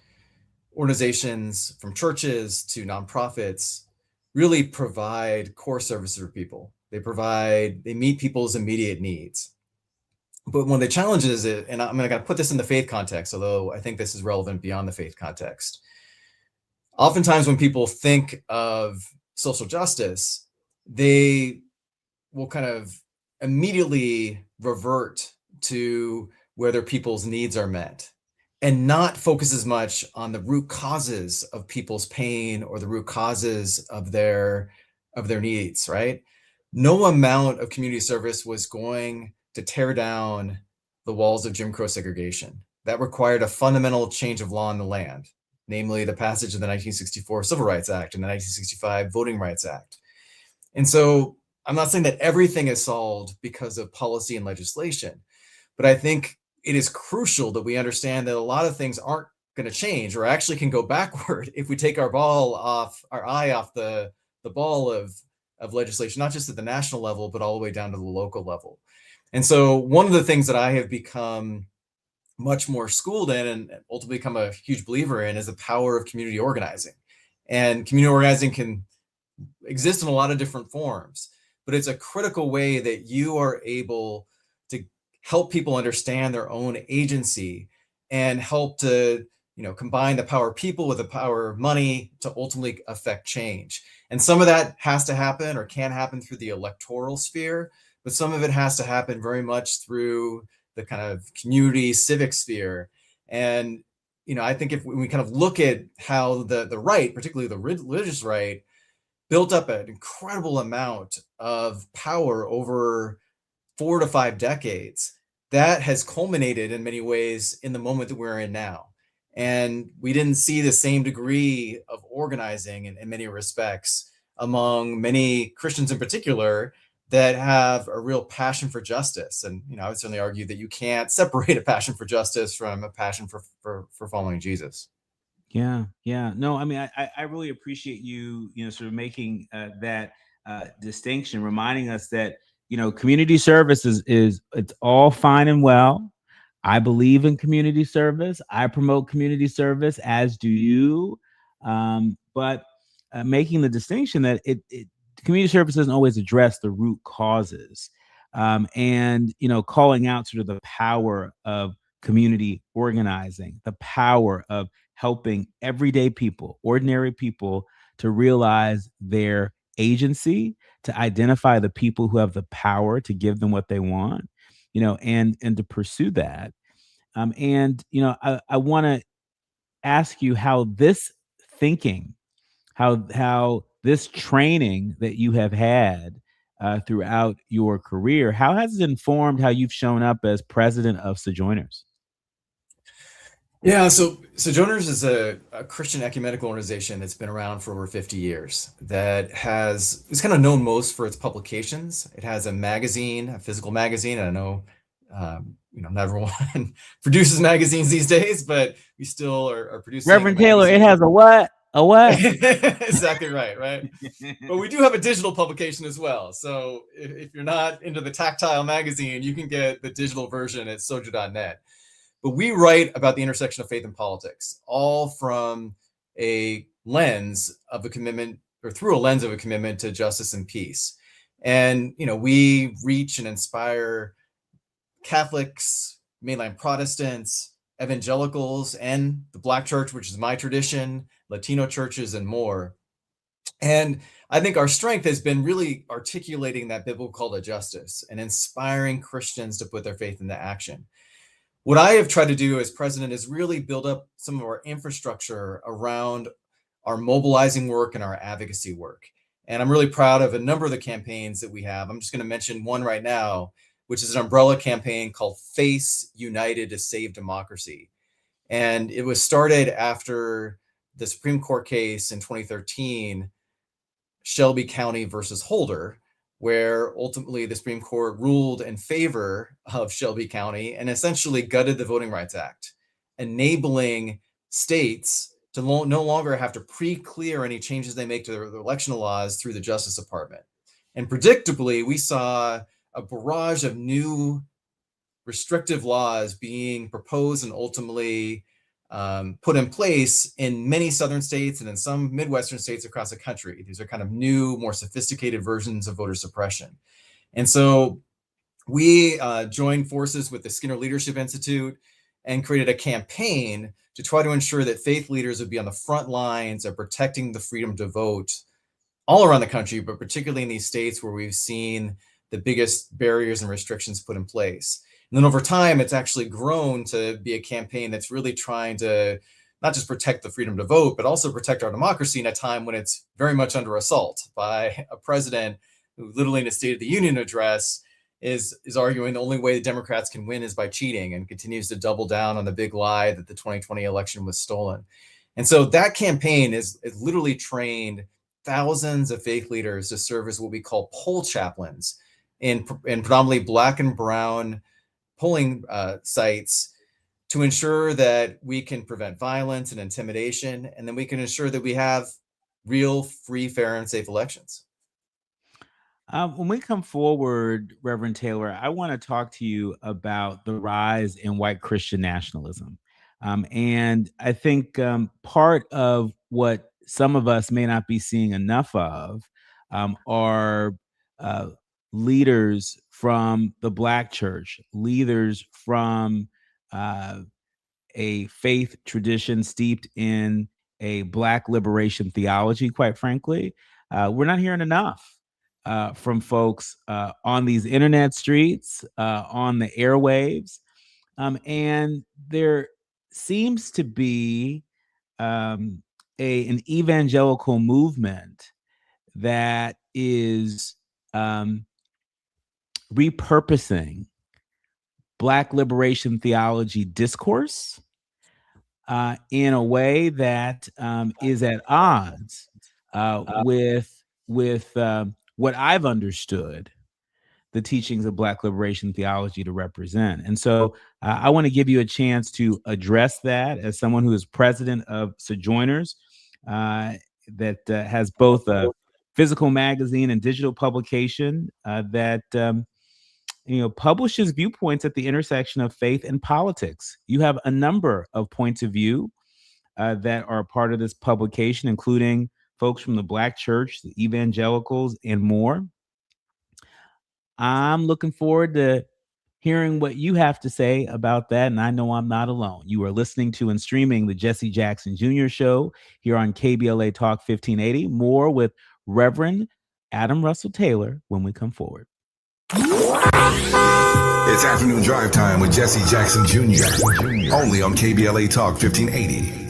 organizations, from churches to nonprofits, really provide core services for people. They meet people's immediate needs. But one of the challenges is, and I'm going to put this in the faith context, although I think this is relevant beyond the faith context. Oftentimes when people think of social justice, they will kind of immediately revert to whether people's needs are met and not focus as much on the root causes of people's pain or the root causes of their needs, right? No amount of community service was going to tear down the walls of Jim Crow segregation. That required a fundamental change of law in the land, namely the passage of the 1964 Civil Rights Act and the 1965 Voting Rights Act. And so I'm not saying that everything is solved because of policy and legislation, but I think it is crucial that we understand that a lot of things aren't going to change or actually can go backward if we take our eye off the ball of legislation, not just at the national level, but all the way down to the local level. And so one of the things that I have become much more schooled in and ultimately become a huge believer in is the power of community organizing. And community organizing can exist in a lot of different forms, but it's a critical way that you are able to help people understand their own agency and help to combine the power of people with the power of money to ultimately affect change. And some of that has to happen or can happen through the electoral sphere, but some of it has to happen very much through the kind of community civic sphere. And, I think if we kind of look at how the right, particularly the religious right, built up an incredible amount of power over 4 to 5 decades, that has culminated in many ways in the moment that we're in now. And we didn't see the same degree of organizing in many respects among many Christians in particular that have a real passion for justice. And, I would certainly argue that you can't separate a passion for justice from a passion for following Jesus. Yeah. No, I mean, I really appreciate you, sort of making that distinction, reminding us that, community service is it's all fine and well. I believe in community service. I promote community service, as do you. But making the distinction that community service doesn't always address the root causes, and calling out sort of the power of community organizing, the power of helping everyday people, ordinary people, to realize their agency, to identify the people who have the power to give them what they want, and to pursue that. I want to ask you how this thinking, how this training that you have had throughout your career, how has it informed how you've shown up as president of Sojourners? Yeah, so Sojourners is a Christian ecumenical organization that's been around for over 50 years, it's kind of known most for its publications. It has a magazine, a physical magazine. I know, not everyone produces magazines these days, but we still are producing. Reverend Taylor, it has a what? A what? Exactly right. But we do have a digital publication as well. So if you're not into the tactile magazine, you can get the digital version at sojo.net. But we write about the intersection of faith and politics, all from a lens of a commitment, or through a lens of a commitment to justice and peace. And, we reach and inspire Catholics, mainline Protestants, evangelicals, and the Black church, which is my tradition, Latino churches, and more. And I think our strength has been really articulating that biblical call to justice and inspiring Christians to put their faith into action. What I have tried to do as president is really build up some of our infrastructure around our mobilizing work and our advocacy work. And I'm really proud of a number of the campaigns that we have. I'm just going to mention one right now, which is an umbrella campaign called Face United to Save Democracy. And it was started after the Supreme Court case in 2013, Shelby County versus Holder, where ultimately the Supreme Court ruled in favor of Shelby County and essentially gutted the Voting Rights Act, enabling states to no longer have to pre-clear any changes they make to their election laws through the Justice Department. And predictably, we saw a barrage of new restrictive laws being proposed and ultimately put in place in many southern states and in some Midwestern states across the country. These are kind of new, more sophisticated versions of voter suppression. And so we joined forces with the Skinner Leadership Institute and created a campaign to try to ensure that faith leaders would be on the front lines of protecting the freedom to vote all around the country, but particularly in these states where we've seen the biggest barriers and restrictions put in place. And then over time, it's actually grown to be a campaign that's really trying to not just protect the freedom to vote, but also protect our democracy in a time when it's very much under assault by a president who literally in a State of the Union address is arguing the only way the Democrats can win is by cheating, and continues to double down on the big lie that the 2020 election was stolen. And so that campaign is literally trained thousands of faith leaders to serve as what we call poll chaplains in predominantly Black and brown polling sites, to ensure that we can prevent violence and intimidation, and then we can ensure that we have real, free, fair, and safe elections. When we come forward, Reverend Taylor, I want to talk to you about the rise in white Christian nationalism. And I think part of what some of us may not be seeing enough of are leaders from the Black church, leaders from a faith tradition steeped in a Black liberation theology, quite frankly. We're not hearing enough from folks on these internet streets, on the airwaves. And there seems to be an evangelical movement that is repurposing Black liberation theology discourse in a way that is at odds with what I've understood the teachings of Black liberation theology to represent. And so I want to give you a chance to address that as someone who is president of Sojourners, that has both a physical magazine and digital publication that publishes viewpoints at the intersection of faith and politics. You have a number of points of view that are part of this publication, including folks from the Black church, the evangelicals, and more. I'm looking forward to hearing what you have to say about that, and I know I'm not alone. You are listening to and streaming the Jesse Jackson Jr. Show here on KBLA Talk 1580. More with Reverend Adam Russell Taylor when we come forward. It's afternoon drive time with Jesse Jackson Jr. Only on KBLA Talk 1580.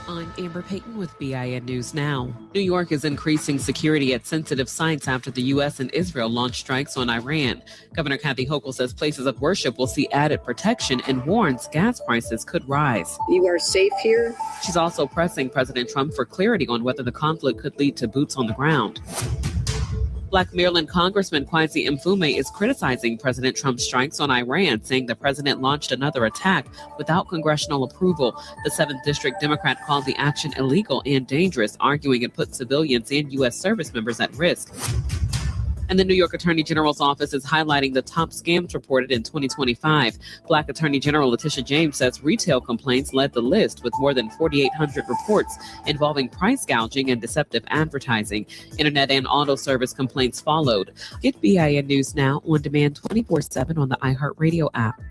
I'm Amber Payton with BIN News Now. New York is increasing security at sensitive sites after the U.S. and Israel launched strikes on Iran. Governor Kathy Hochul says places of worship will see added protection and warns gas prices could rise. You are safe here. She's also pressing President Trump for clarity on whether the conflict could lead to boots on the ground. Black Maryland Congressman Kwesi Mfume is criticizing President Trump's strikes on Iran, saying the president launched another attack without congressional approval. The 7th District Democrat called the action illegal and dangerous, arguing it put civilians and U.S. service members at risk. And the New York Attorney General's office is highlighting the top scams reported in 2025. Black Attorney General Letitia James says retail complaints led the list with more than 4,800 reports involving price gouging and deceptive advertising. Internet and auto service complaints followed. Get BIN News Now on demand 24/7 on the iHeartRadio app.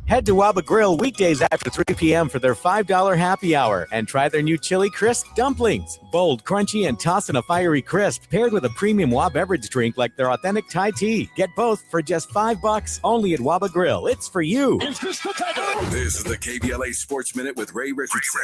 Head to Waba Grill weekdays after 3 p.m. for their $5 happy hour and try their new Chili Crisp dumplings. Bold, crunchy, and tossed in a fiery crisp paired with a premium Waba beverage drink like their authentic Thai tea. Get both for just $5 only at Waba Grill. It's for you. This is the KBLA Sports Minute with Ray Richardson.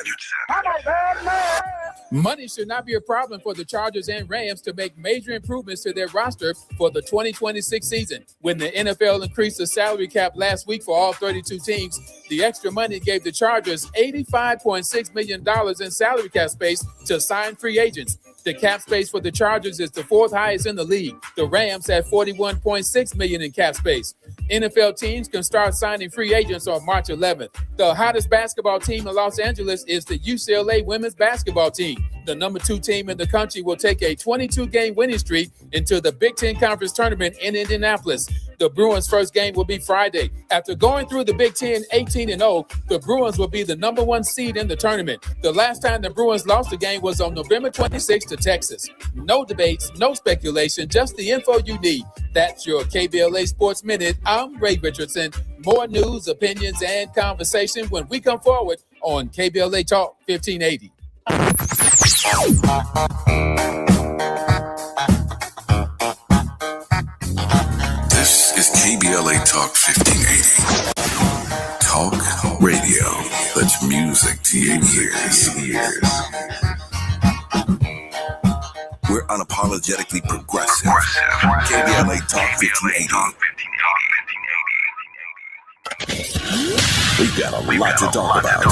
Money should not be a problem for the Chargers and Rams to make major improvements to their roster for the 2026 season. When the NFL increased the salary cap last week for all 32 teams, the extra money gave the Chargers $85.6 million in salary cap space to sign free agents. The cap space for the Chargers is the 4th highest in the league. The Rams had $41.6 million in cap space. NFL teams can start signing free agents on March 11th. The hottest basketball team in Los Angeles is the UCLA women's basketball team. The number 2 team in the country will take a 22-game winning streak into the Big Ten Conference Tournament in Indianapolis. The Bruins' first game will be Friday. After going through the Big Ten 18-0, the Bruins will be the number 1 seed in the tournament. The last time the Bruins lost a game was on November 26th to Texas. No debates, no speculation, just the info you need. That's your KBLA Sports Minute. I'm Ray Richardson. More news, opinions, and conversation when we come forward on KBLA Talk 1580. This is KBLA Talk 1580. Talk radio. That's music to your ears. We're unapologetically progressive. KBLA Talk 1580. We've got a lot to talk about.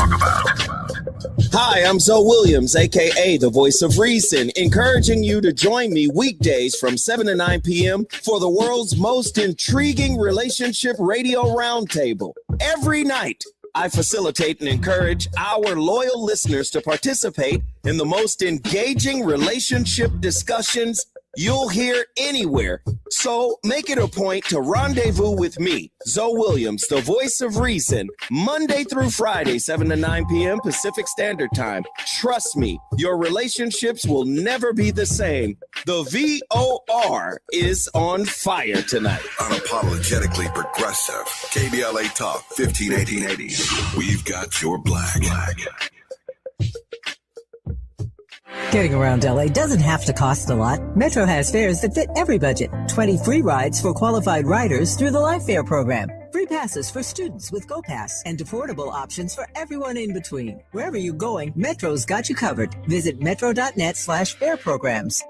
Hi, I'm Zoe Williams, aka the Voice of Reason, encouraging you to join me weekdays from 7 to 9 p.m. for the world's most intriguing relationship radio roundtable. Every night, I facilitate and encourage our loyal listeners to participate in the most engaging relationship discussions you'll hear anywhere. So make it a point to rendezvous with me, Zoe Williams, the Voice of Reason, Monday through Friday, 7 to 9 p.m. Pacific Standard Time. Trust me, your relationships will never be the same. The VOR is on fire tonight. Unapologetically progressive. KBLA Talk 1580. We've got your black. Getting around LA doesn't have to cost a lot. Metro has fares that fit every budget. 20 free rides for qualified riders through the Life Fare program. Free passes for students with GoPass and affordable options for everyone in between. Wherever you're going, Metro's got you covered. Visit metro.net/fare programs.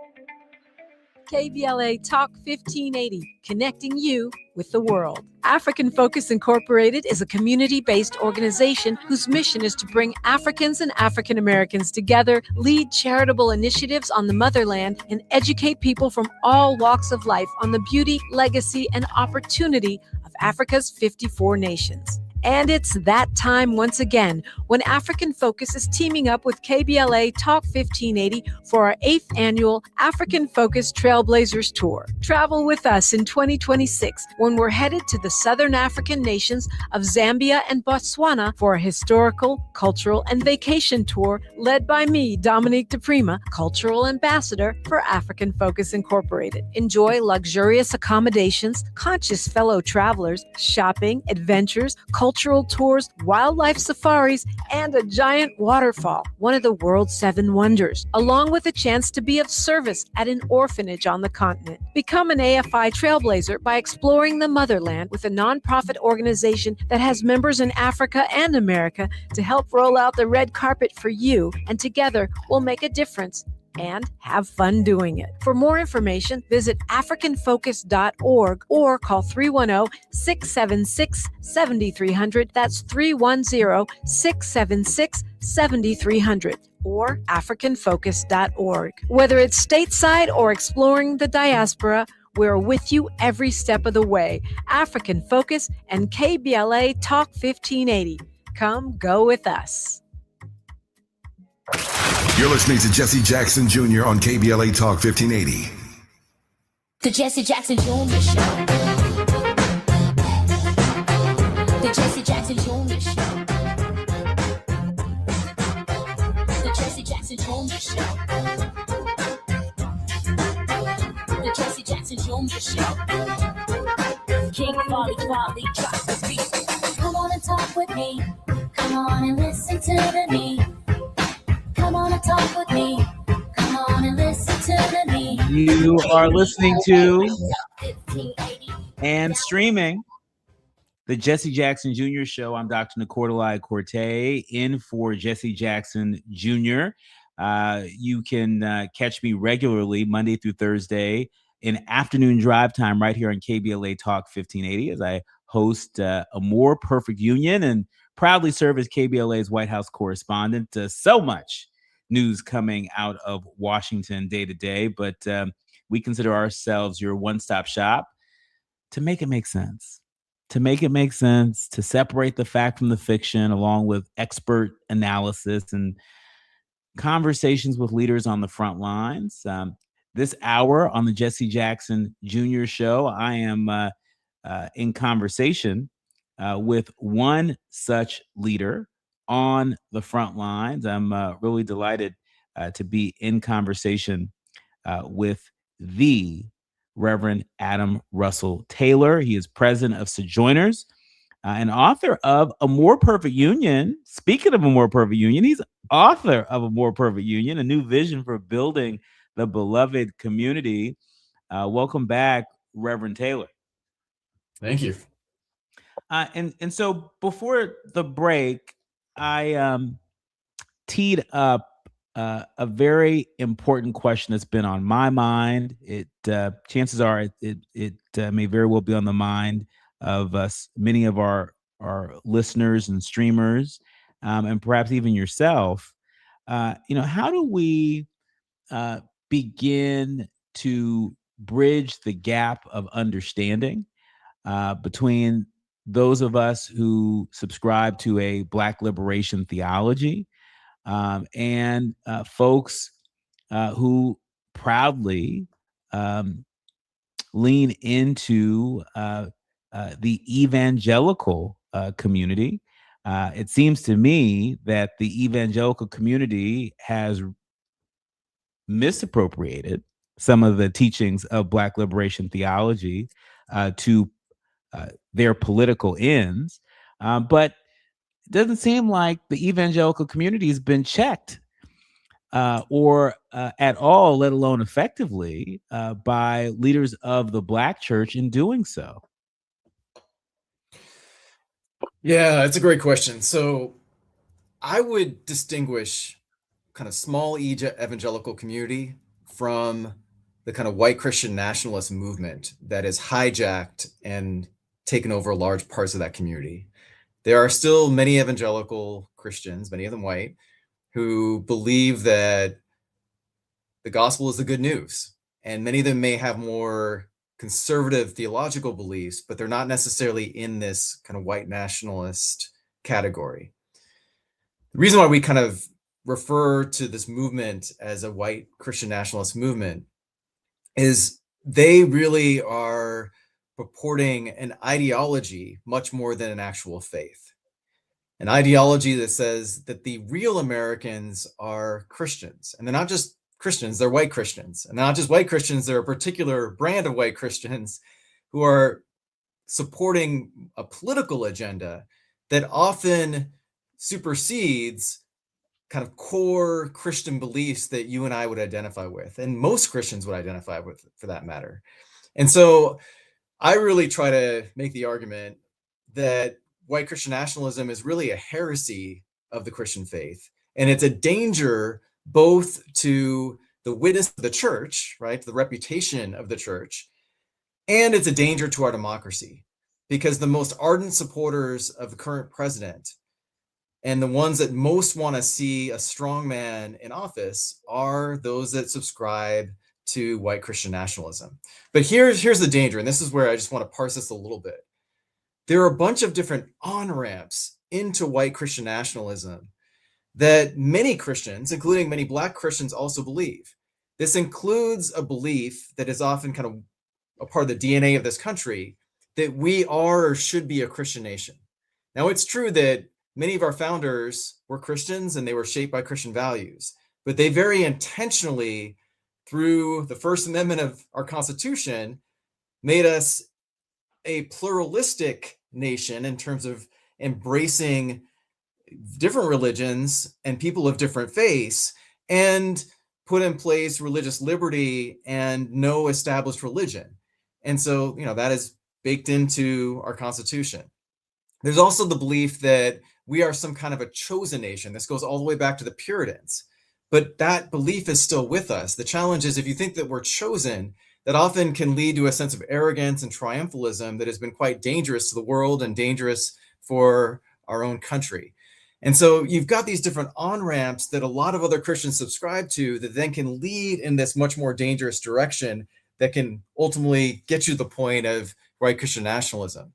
KBLA Talk 1580, connecting you with the world. African Focus Incorporated is a community-based organization whose mission is to bring Africans and African Americans together, lead charitable initiatives on the motherland, and educate people from all walks of life on the beauty, legacy, and opportunity of Africa's 54 nations. And it's that time once again when African Focus is teaming up with KBLA Talk 1580 for our 8th annual African Focus Trailblazers Tour. Travel with us in 2026 when we're headed to the southern African nations of Zambia and Botswana for a historical, cultural, and vacation tour led by me, Dominique DePrima, Cultural Ambassador for African Focus Incorporated. Enjoy luxurious accommodations, conscious fellow travelers, shopping, adventures, cultural tours, wildlife safaris, and a giant waterfall, one of the world's 7 wonders, along with a chance to be of service at an orphanage on the continent. Become an AFI Trailblazer by exploring the motherland with a nonprofit organization that has members in Africa and America to help roll out the red carpet for you, and together we'll make a difference and have fun doing it. For more information, visit africanfocus.org or call 310-676-7300. That's 310-676-7300 or africanfocus.org. Whether it's stateside or exploring the diaspora, we're with you every step of the way. African Focus and KBLA Talk 1580. Come go with us. You're listening to Jesse Jackson Jr. on KBLA Talk 1580. The Jesse Jackson Jr. Show. The Jesse Jackson Jr. Show. The Jesse Jackson Jr. Show. The Jesse Jackson Jr. Show. King Volley, drop the beat. Come on and talk with me. Come on and listen to me. Come on and talk with me. Come on and listen to me. You are listening to and streaming the Jesse Jackson Jr. Show. I'm Dr. Nicordelai Corte in for Jesse Jackson Jr. You can catch me regularly Monday through Thursday in afternoon drive time right here on KBLA Talk 1580 as I host A More Perfect Union and proudly serve as KBLA's White House correspondent. So much news coming out of Washington day to day, but we consider ourselves your one-stop shop to make it make sense. To make it make sense, to separate the fact from the fiction, along with expert analysis and conversations with leaders on the front lines. This hour on the Jesse Jackson Jr. Show, I am in conversation with one such leader on the front lines. I'm really delighted to be in conversation with the Reverend Adam Russell Taylor. He is president of Sojourners and author of A More Perfect Union. Speaking of A More Perfect Union, he's author of A More Perfect Union, a new vision for building the beloved community. Welcome back, Reverend Taylor. Thank you. And so before the break, I teed up a very important question that's been on my mind. It chances are it may very well be on the mind of us, many of our listeners and streamers, and perhaps even yourself. How do we begin to bridge the gap of understanding between those of us who subscribe to a Black liberation theology and folks who proudly lean into the evangelical community? It seems to me that the evangelical community has misappropriated some of the teachings of Black liberation theology to their political ends. But it doesn't seem like the evangelical community has been checked or at all, let alone effectively, by leaders of the Black church in doing so. Yeah, it's a great question. So I would distinguish kind of small evangelical community from the kind of white Christian nationalist movement that has hijacked and taken over large parts of that community. There are still many evangelical Christians, many of them white, who believe that the gospel is the good news. And many of them may have more conservative theological beliefs, but they're not necessarily in this kind of white nationalist category. The reason why we kind of refer to this movement as a white Christian nationalist movement is they really are purporting an ideology much more than an actual faith. An ideology that says that the real Americans are Christians, and they're not just Christians, they're white Christians. And not just white Christians, they're a particular brand of white Christians who are supporting a political agenda that often supersedes kind of core Christian beliefs that you and I would identify with, and most Christians would identify with, for that matter. And so I really try to make the argument that white Christian nationalism is really a heresy of the Christian faith. And it's a danger both to the witness of the church, right, the reputation of the church, and it's a danger to our democracy, because the most ardent supporters of the current president and the ones that most want to see a strong man in office are those that subscribe to white Christian nationalism. But here's the danger, and this is where I just want to parse this a little bit. There are a bunch of different on-ramps into white Christian nationalism that many Christians, including many Black Christians, also believe. This includes a belief that is often kind of a part of the DNA of this country, that we are or should be a Christian nation. Now, it's true that many of our founders were Christians and they were shaped by Christian values, but they very intentionally, through the First Amendment of our Constitution, made us a pluralistic nation in terms of embracing different religions and people of different faiths, and put in place religious liberty and no established religion. And so, that is baked into our Constitution. There's also the belief that we are some kind of a chosen nation. This goes all the way back to the Puritans, but that belief is still with us. The challenge is, if you think that we're chosen, that often can lead to a sense of arrogance and triumphalism that has been quite dangerous to the world and dangerous for our own country. And so you've got these different on-ramps that a lot of other Christians subscribe to that then can lead in this much more dangerous direction that can ultimately get you to the point of white Christian nationalism.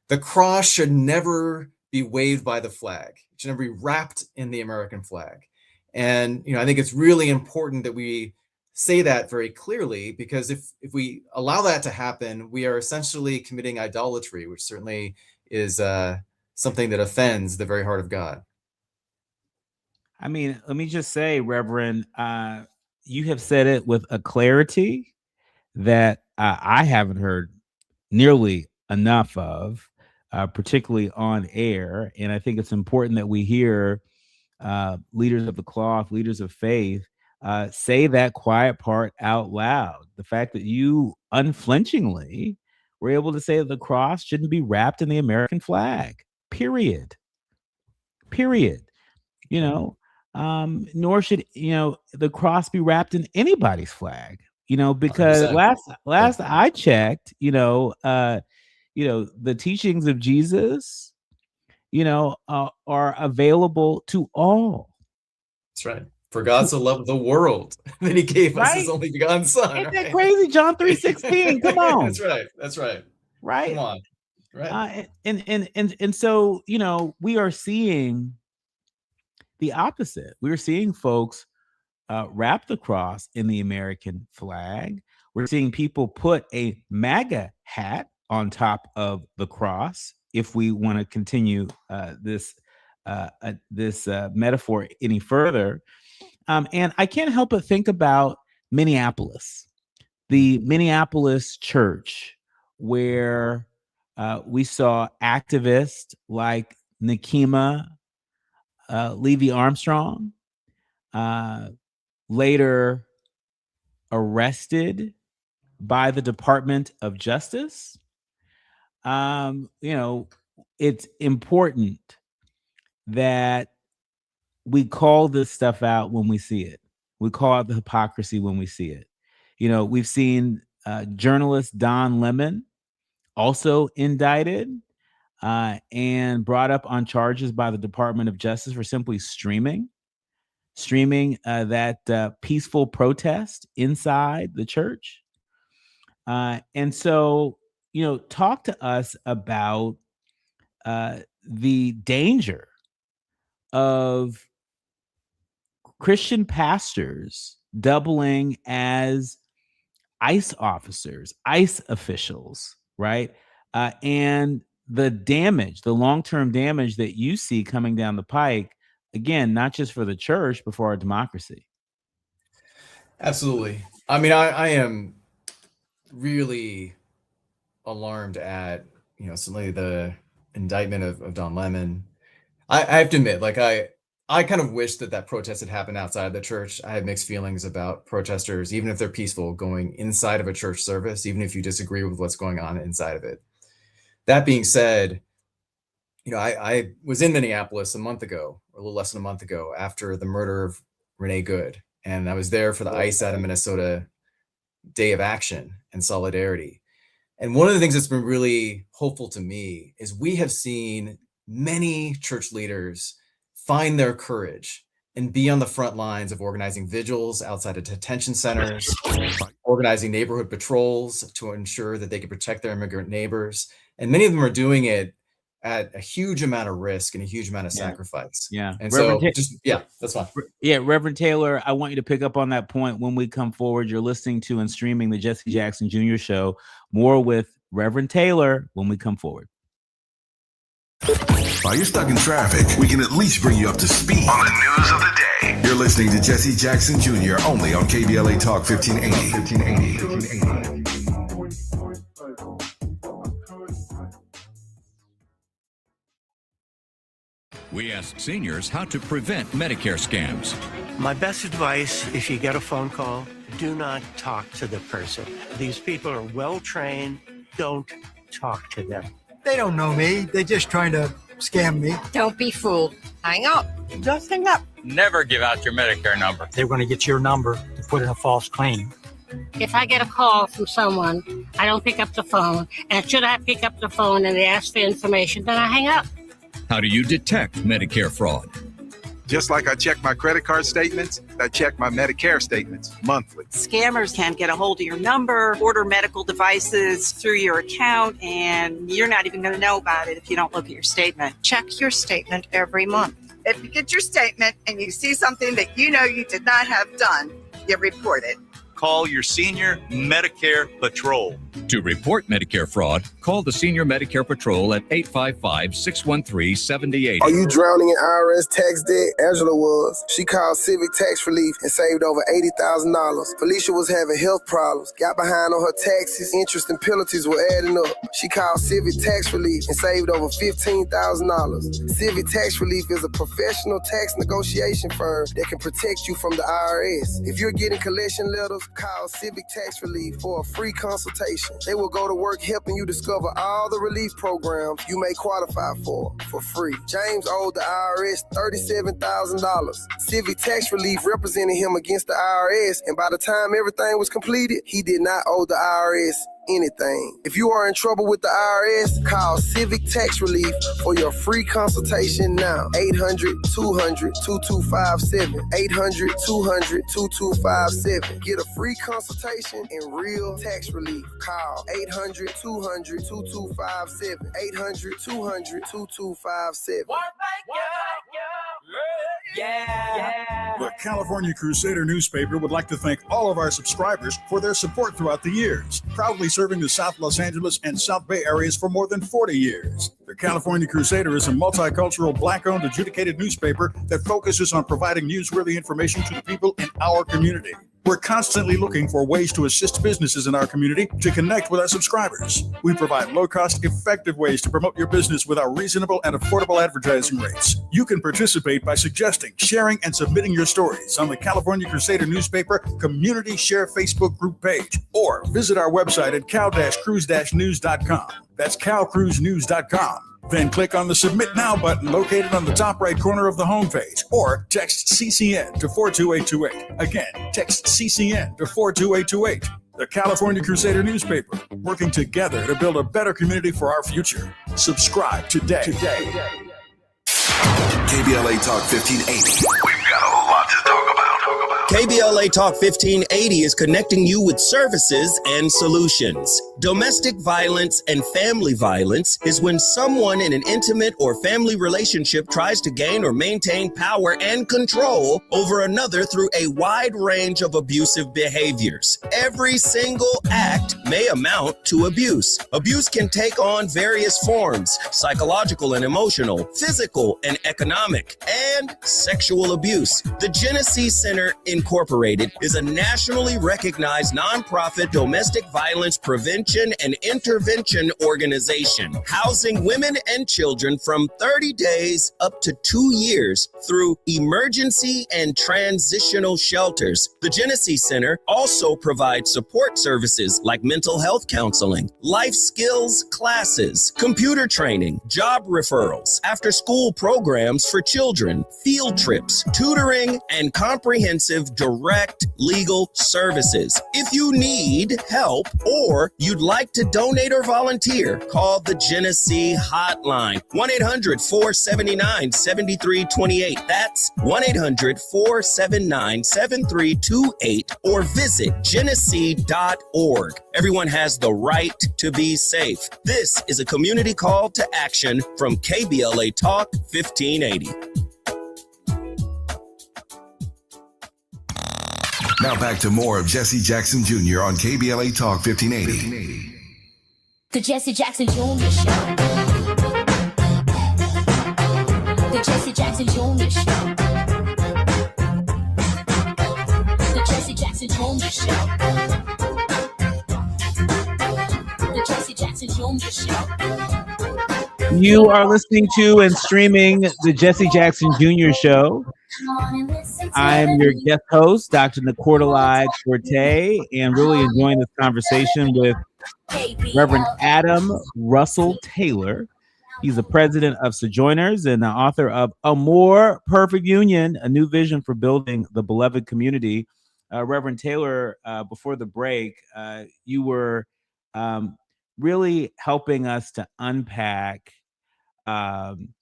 The cross should never be waved by the flag. It should never be wrapped in the American flag. And I think it's really important that we say that very clearly, because if we allow that to happen, we are essentially committing idolatry, which certainly is something that offends the very heart of God. I mean, let me just say, Reverend, you have said it with a clarity that I haven't heard nearly enough of, particularly on air. And I think it's important that we hear leaders of the cloth, leaders of faith, say that quiet part out loud. The fact that you unflinchingly were able to say that the cross shouldn't be wrapped in the American flag, period. Nor should, the cross be wrapped in anybody's flag, because 100%. last I checked, the teachings of Jesus, are available to all. That's right. For God so loved the world that he gave us his only begotten son. Isn't that crazy? John 3:16. Come on. That's right. Right. Come on. Right. And so, we are seeing the opposite. We're seeing folks wrap the cross in the American flag. We're seeing people put a MAGA hat on top of the cross, if we want to continue this metaphor any further. And I can't help but think about Minneapolis, the Minneapolis church, where we saw activists like Nikema Levy Armstrong, later arrested by the Department of Justice. It's important that we call this stuff out when we see it. We call out the hypocrisy when we see it. We've seen journalist Don Lemon also indicted and brought up on charges by the Department of Justice for simply streaming that peaceful protest inside the church. And so, talk to us about the danger of Christian pastors doubling as ICE officers, ICE officials, right? And the damage, the long-term damage that you see coming down the pike, again, not just for the church, but for our democracy. Absolutely. I mean, I am really alarmed at, certainly the indictment of Don Lemon. I have to admit, like, I kind of wish that protest had happened outside of the church. I have mixed feelings about protesters, even if they're peaceful, going inside of a church service, even if you disagree with what's going on inside of it. That being said, I was in Minneapolis a month ago, or a little less than a month ago, after the murder of Renee Good. And I was there for the ICE out of Minnesota Day of Action and Solidarity. And one of the things that's been really hopeful to me is we have seen many church leaders find their courage and be on the front lines of organizing vigils outside of detention centers, organizing neighborhood patrols to ensure that they can protect their immigrant neighbors. And many of them are doing it at a huge amount of risk and a huge amount of sacrifice. Yeah. And Reverend that's fine. Yeah, Reverend Taylor, I want you to pick up on that point when we come forward. You're listening to and streaming the Jesse Jackson Jr. Show. More with Reverend Taylor when we come forward. While you're stuck in traffic, we can at least bring you up to speed on the news of the day. You're listening to Jesse Jackson Jr. only on KBLA Talk 1580. We asked seniors how to prevent Medicare scams. My best advice, if you get a phone call, do not talk to the person. These people are well trained. Don't talk to them. They don't know me. They're just trying to scam me. Don't be fooled. Hang up. Just hang up. Never give out your Medicare number. They're going to get your number to put in a false claim. If I get a call from someone, I don't pick up the phone. And should I pick up the phone and they ask for information, then I hang up. How do you detect Medicare fraud? Just like I check my credit card statements, I check my Medicare statements monthly. Scammers can get a hold of your number, order medical devices through your account, and you're not even going to know about it if you don't look at your statement. Check your statement every month. If you get your statement and you see something that you know you did not have done, you report it. Call your senior Medicare Patrol. To report Medicare fraud, call the Senior Medicare Patrol at 855-613-7080. Are you drowning in IRS tax debt? Angela was. She called Civic Tax Relief and saved over $80,000. Felicia was having health problems, got behind on her taxes, interest and penalties were adding up. She called Civic Tax Relief and saved over $15,000. Civic Tax Relief is a professional tax negotiation firm that can protect you from the IRS. If you're getting collection letters, call Civic Tax Relief for a free consultation. They will go to work helping you discover all the relief programs you may qualify for free. James owed the IRS $37,000. Civic Tax Relief represented him against the IRS, and by the time everything was completed, he did not owe the IRS anything. If you are in trouble with the IRS, call Civic Tax Relief for your free consultation now. 800-200-2257. 800-200-2257. Get a free consultation and real tax relief. Call 800-200-2257. 800-200-2257. The California Crusader newspaper would like to thank all of our subscribers for their support throughout the years, proudly serving the South Los Angeles and South Bay areas for more than 40 years. The California Crusader is a multicultural, Black-owned, adjudicated newspaper that focuses on providing newsworthy information to the people in our community. We're constantly looking for ways to assist businesses in our community to connect with our subscribers. We provide low-cost, effective ways to promote your business with our reasonable and affordable advertising rates. You can participate by suggesting, sharing, and submitting your stories on the California Crusader newspaper Community Share Facebook group page, or visit our website at cal-cruise-news.com. That's calcruisenews.com. Then click on the Submit Now button located on the top right corner of the homepage, or text CCN to 42828. Again, text CCN to 42828. The California Crusader newspaper, working together to build a better community for our future. Subscribe today. KBLA Talk 1580. We've got a lot to talk about. KBLA Talk 1580 is connecting you with services and solutions. Domestic violence and family violence is when someone in an intimate or family relationship tries to gain or maintain power and control over another through a wide range of abusive behaviors. Every single act may amount to abuse. Abuse can take on various forms: psychological and emotional, physical and economic, and sexual abuse. The Genesee Center Incorporated is a nationally recognized nonprofit domestic violence prevention and intervention organization, housing women and children from 30 days up to 2 years through emergency and transitional shelters. The Genesee Center also provides support services like mental health counseling, life skills classes, computer training, job referrals, after-school programs for children, field trips, tutoring, and comprehensive direct legal services. If you need help or you'd like to donate or volunteer, call the Genesee Hotline, 1-800-479-7328. That's 1-800-479-7328, or visit genesee.org. Everyone has the right to be safe. This is a community call to action from KBLA Talk 1580. Now back to more of Jesse Jackson Jr. on KBLA Talk 1580. The Jesse Jackson Jr. Show. The Jesse Jackson Jr. Show. The Jesse Jackson Jr. Show. The Jesse Jackson Jr. Show. You are listening to and streaming the Jesse Jackson Jr. Show. I'm your guest host, Dr. Nicordelai Corte, and really enjoying this conversation with Reverend Adam Russell Taylor. He's the president of Sojourners and the author of A More Perfect Union, a new vision for building the beloved community. Reverend Taylor, before the break, you were really helping us to unpack an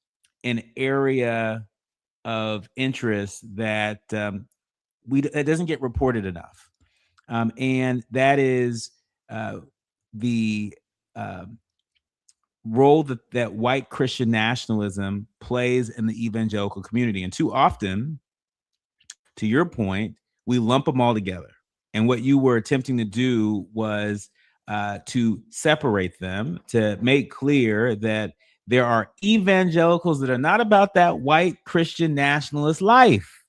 area of interest that it doesn't get reported enough, and that is the role that white Christian nationalism plays in the evangelical community. And too often, to your point, we lump them all together. And what you were attempting to do was to separate them, to make clear that there are evangelicals that are not about that white Christian nationalist life.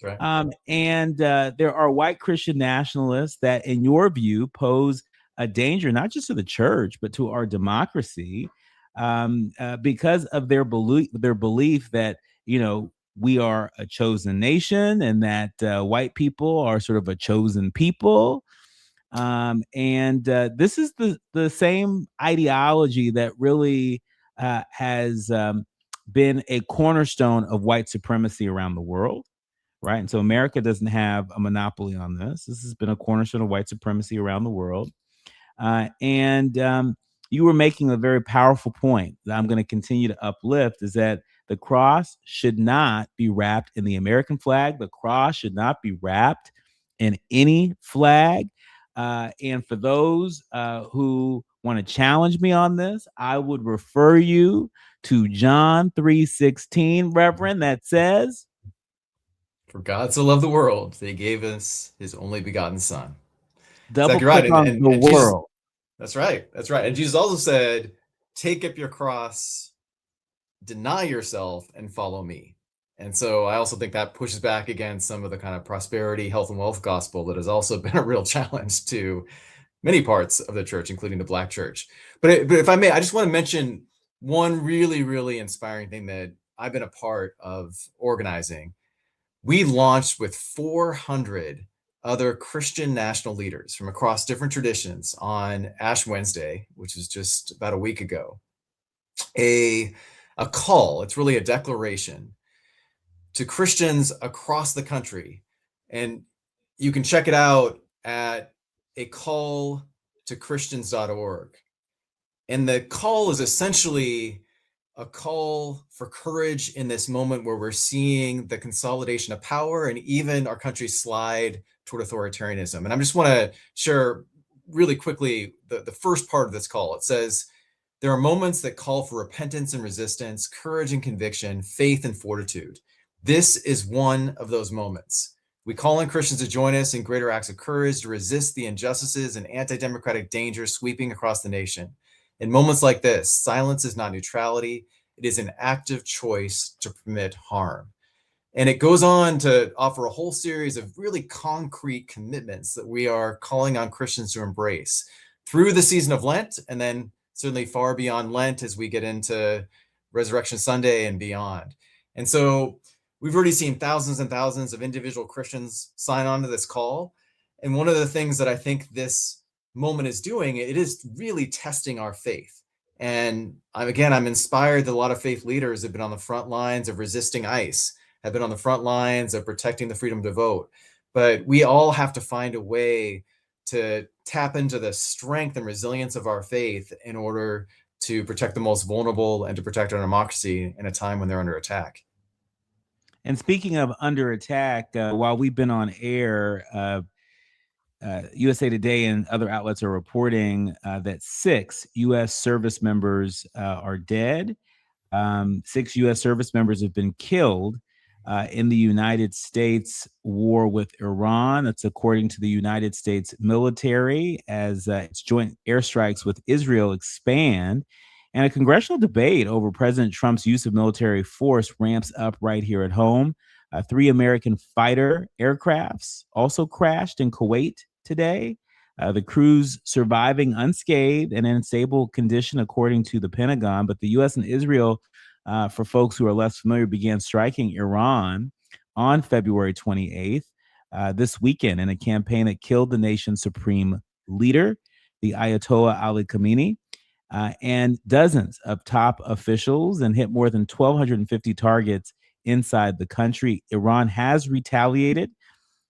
Right. And there are white Christian nationalists that, in your view, pose a danger, not just to the church, but to our democracy, because of their belief that, we are a chosen nation and that white people are sort of a chosen people. And this is the same ideology that really has been a cornerstone of white supremacy around the world, right? And so America doesn't have a monopoly on this. This has been a cornerstone of white supremacy around the world. And you were making a very powerful point that I'm going to continue to uplift, is that the cross should not be wrapped in the American flag. The cross should not be wrapped in any flag. And for those who want to challenge me on this, I would refer you to John 3:16, Reverend, that says, "For God so loved the world, that he gave us his only begotten Son." Double Exactly right. click on the Jesus, world. that's right. That's right. And Jesus also said, "Take up your cross, deny yourself, and follow me." And so I also think that pushes back against some of the kind of prosperity, health, and wealth gospel that has also been a real challenge to many parts of the church, including the Black church. But if I may, I just want to mention one really, really inspiring thing that I've been a part of organizing. We launched with 400 other Christian national leaders from across different traditions on Ash Wednesday, which was just about a week ago, a call. It's really a declaration to Christians across the country. And you can check it out at acalltochristians.org. And the call is essentially a call for courage in this moment where we're seeing the consolidation of power and even our country slide toward authoritarianism. And I just want to share really quickly the first part of this call. It says, there are moments that call for repentance and resistance, courage and conviction, faith and fortitude. This is one of those moments. We call on Christians to join us in greater acts of courage to resist the injustices and anti-democratic dangers sweeping across the nation. In moments like this, silence is not neutrality. It is an active choice to permit harm. And it goes on to offer a whole series of really concrete commitments that we are calling on Christians to embrace through the season of Lent, and then certainly far beyond Lent as we get into Resurrection Sunday and beyond. And so we've already seen thousands and thousands of individual Christians sign on to this call. And one of the things that I think this moment is doing, it is really testing our faith. And I'm inspired that a lot of faith leaders have been on the front lines of resisting ICE, have been on the front lines of protecting the freedom to vote. But we all have to find a way to tap into the strength and resilience of our faith in order to protect the most vulnerable and to protect our democracy in a time when they're under attack. And speaking of under attack, while we've been on air, USA Today and other outlets are reporting that 6 U.S. service members are dead. 6 U.S. service members have been killed in the United States war with Iran. That's according to the United States military, as its joint airstrikes with Israel expand. And a congressional debate over President Trump's use of military force ramps up right here at home. 3 American fighter aircrafts also crashed in Kuwait today. The crews surviving unscathed and in stable condition, according to the Pentagon. But the U.S. and Israel, for folks who are less familiar, began striking Iran on February 28th this weekend in a campaign that killed the nation's supreme leader, the Ayatollah Ali Khamenei, and dozens of top officials, and hit more than 1,250 targets inside the country. Iran has retaliated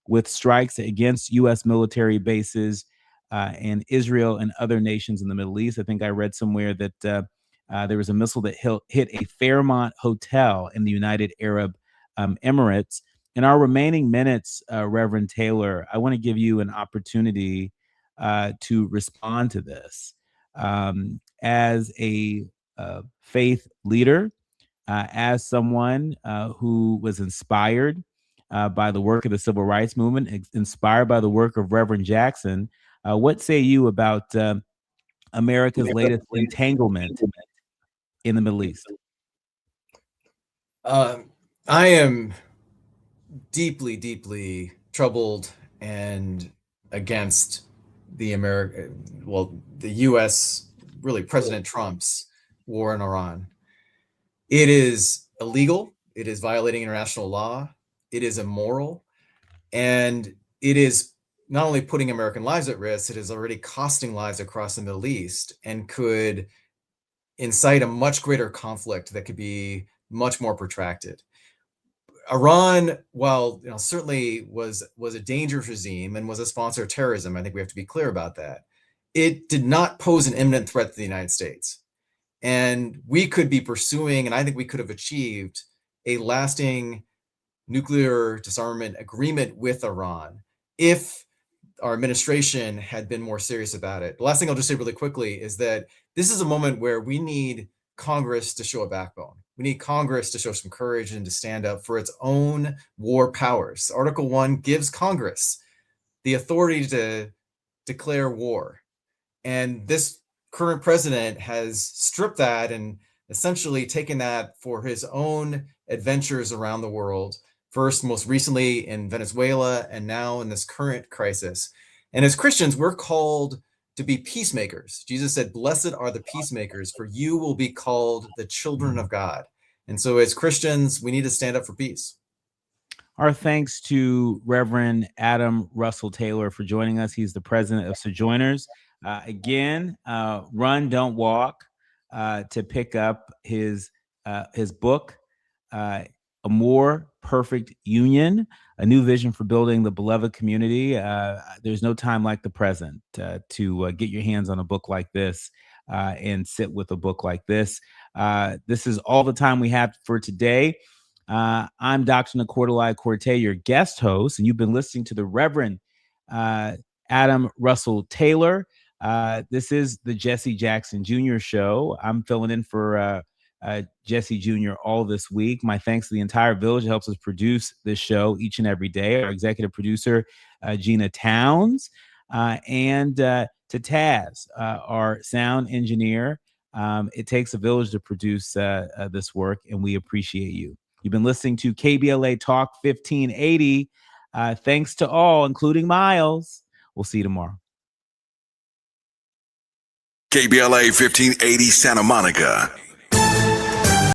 with strikes against U.S. military bases in Israel and other nations in the Middle East. I think I read somewhere that there was a missile that hit a Fairmont hotel in the United Arab Emirates. In our remaining minutes, Reverend Taylor, I want to give you an opportunity to respond to this. As a faith leader, as someone who was inspired by the work of the civil rights movement, inspired by the work of Reverend Jackson, what say you about America's latest entanglement in the Middle East? I am deeply, deeply troubled and against the U.S., really President Trump's war in Iran. It is illegal. It is violating international law. It is immoral. And it is not only putting American lives at risk, it is already costing lives across the Middle East and could incite a much greater conflict that could be much more protracted. Iran, while certainly was a dangerous regime and was a sponsor of terrorism, I think we have to be clear about that. It did not pose an imminent threat to the United States. And we could be pursuing, and I think we could have achieved, a lasting nuclear disarmament agreement with Iran if our administration had been more serious about it. The last thing I'll just say really quickly is that this is a moment where we need Congress to show a backbone. We need Congress to show some courage and to stand up for its own war powers. Article 1 gives Congress the authority to declare war. And this current president has stripped that and essentially taken that for his own adventures around the world, first, most recently in Venezuela, and now in this current crisis. And as Christians, we're called to be peacemakers. Jesus said, "Blessed are the peacemakers, for you will be called the children of God." And so as Christians, we need to stand up for peace. Our thanks to Reverend Adam Russell Taylor for joining us. He's the president of Sojourners. Again, run, don't walk, to pick up his book, A More Perfect Union, a new vision for building the beloved community. There's no time like the present to get your hands on a book like this and sit with a book like this. This is all the time we have for today. I'm Dr. Nicordelai Corte, your guest host, and you've been listening to the Reverend Adam Russell Taylor. This is the Jesse Jackson Jr. Show. I'm filling in for Jesse Jr. all this week. My thanks to the entire village that helps us produce this show each and every day. Our executive producer, Gina Towns, and to Taz, our sound engineer. It takes a village to produce this work, and we appreciate you. You've been listening to KBLA Talk 1580. Thanks to all, including Miles. We'll see you tomorrow. KBLA 1580 Santa Monica.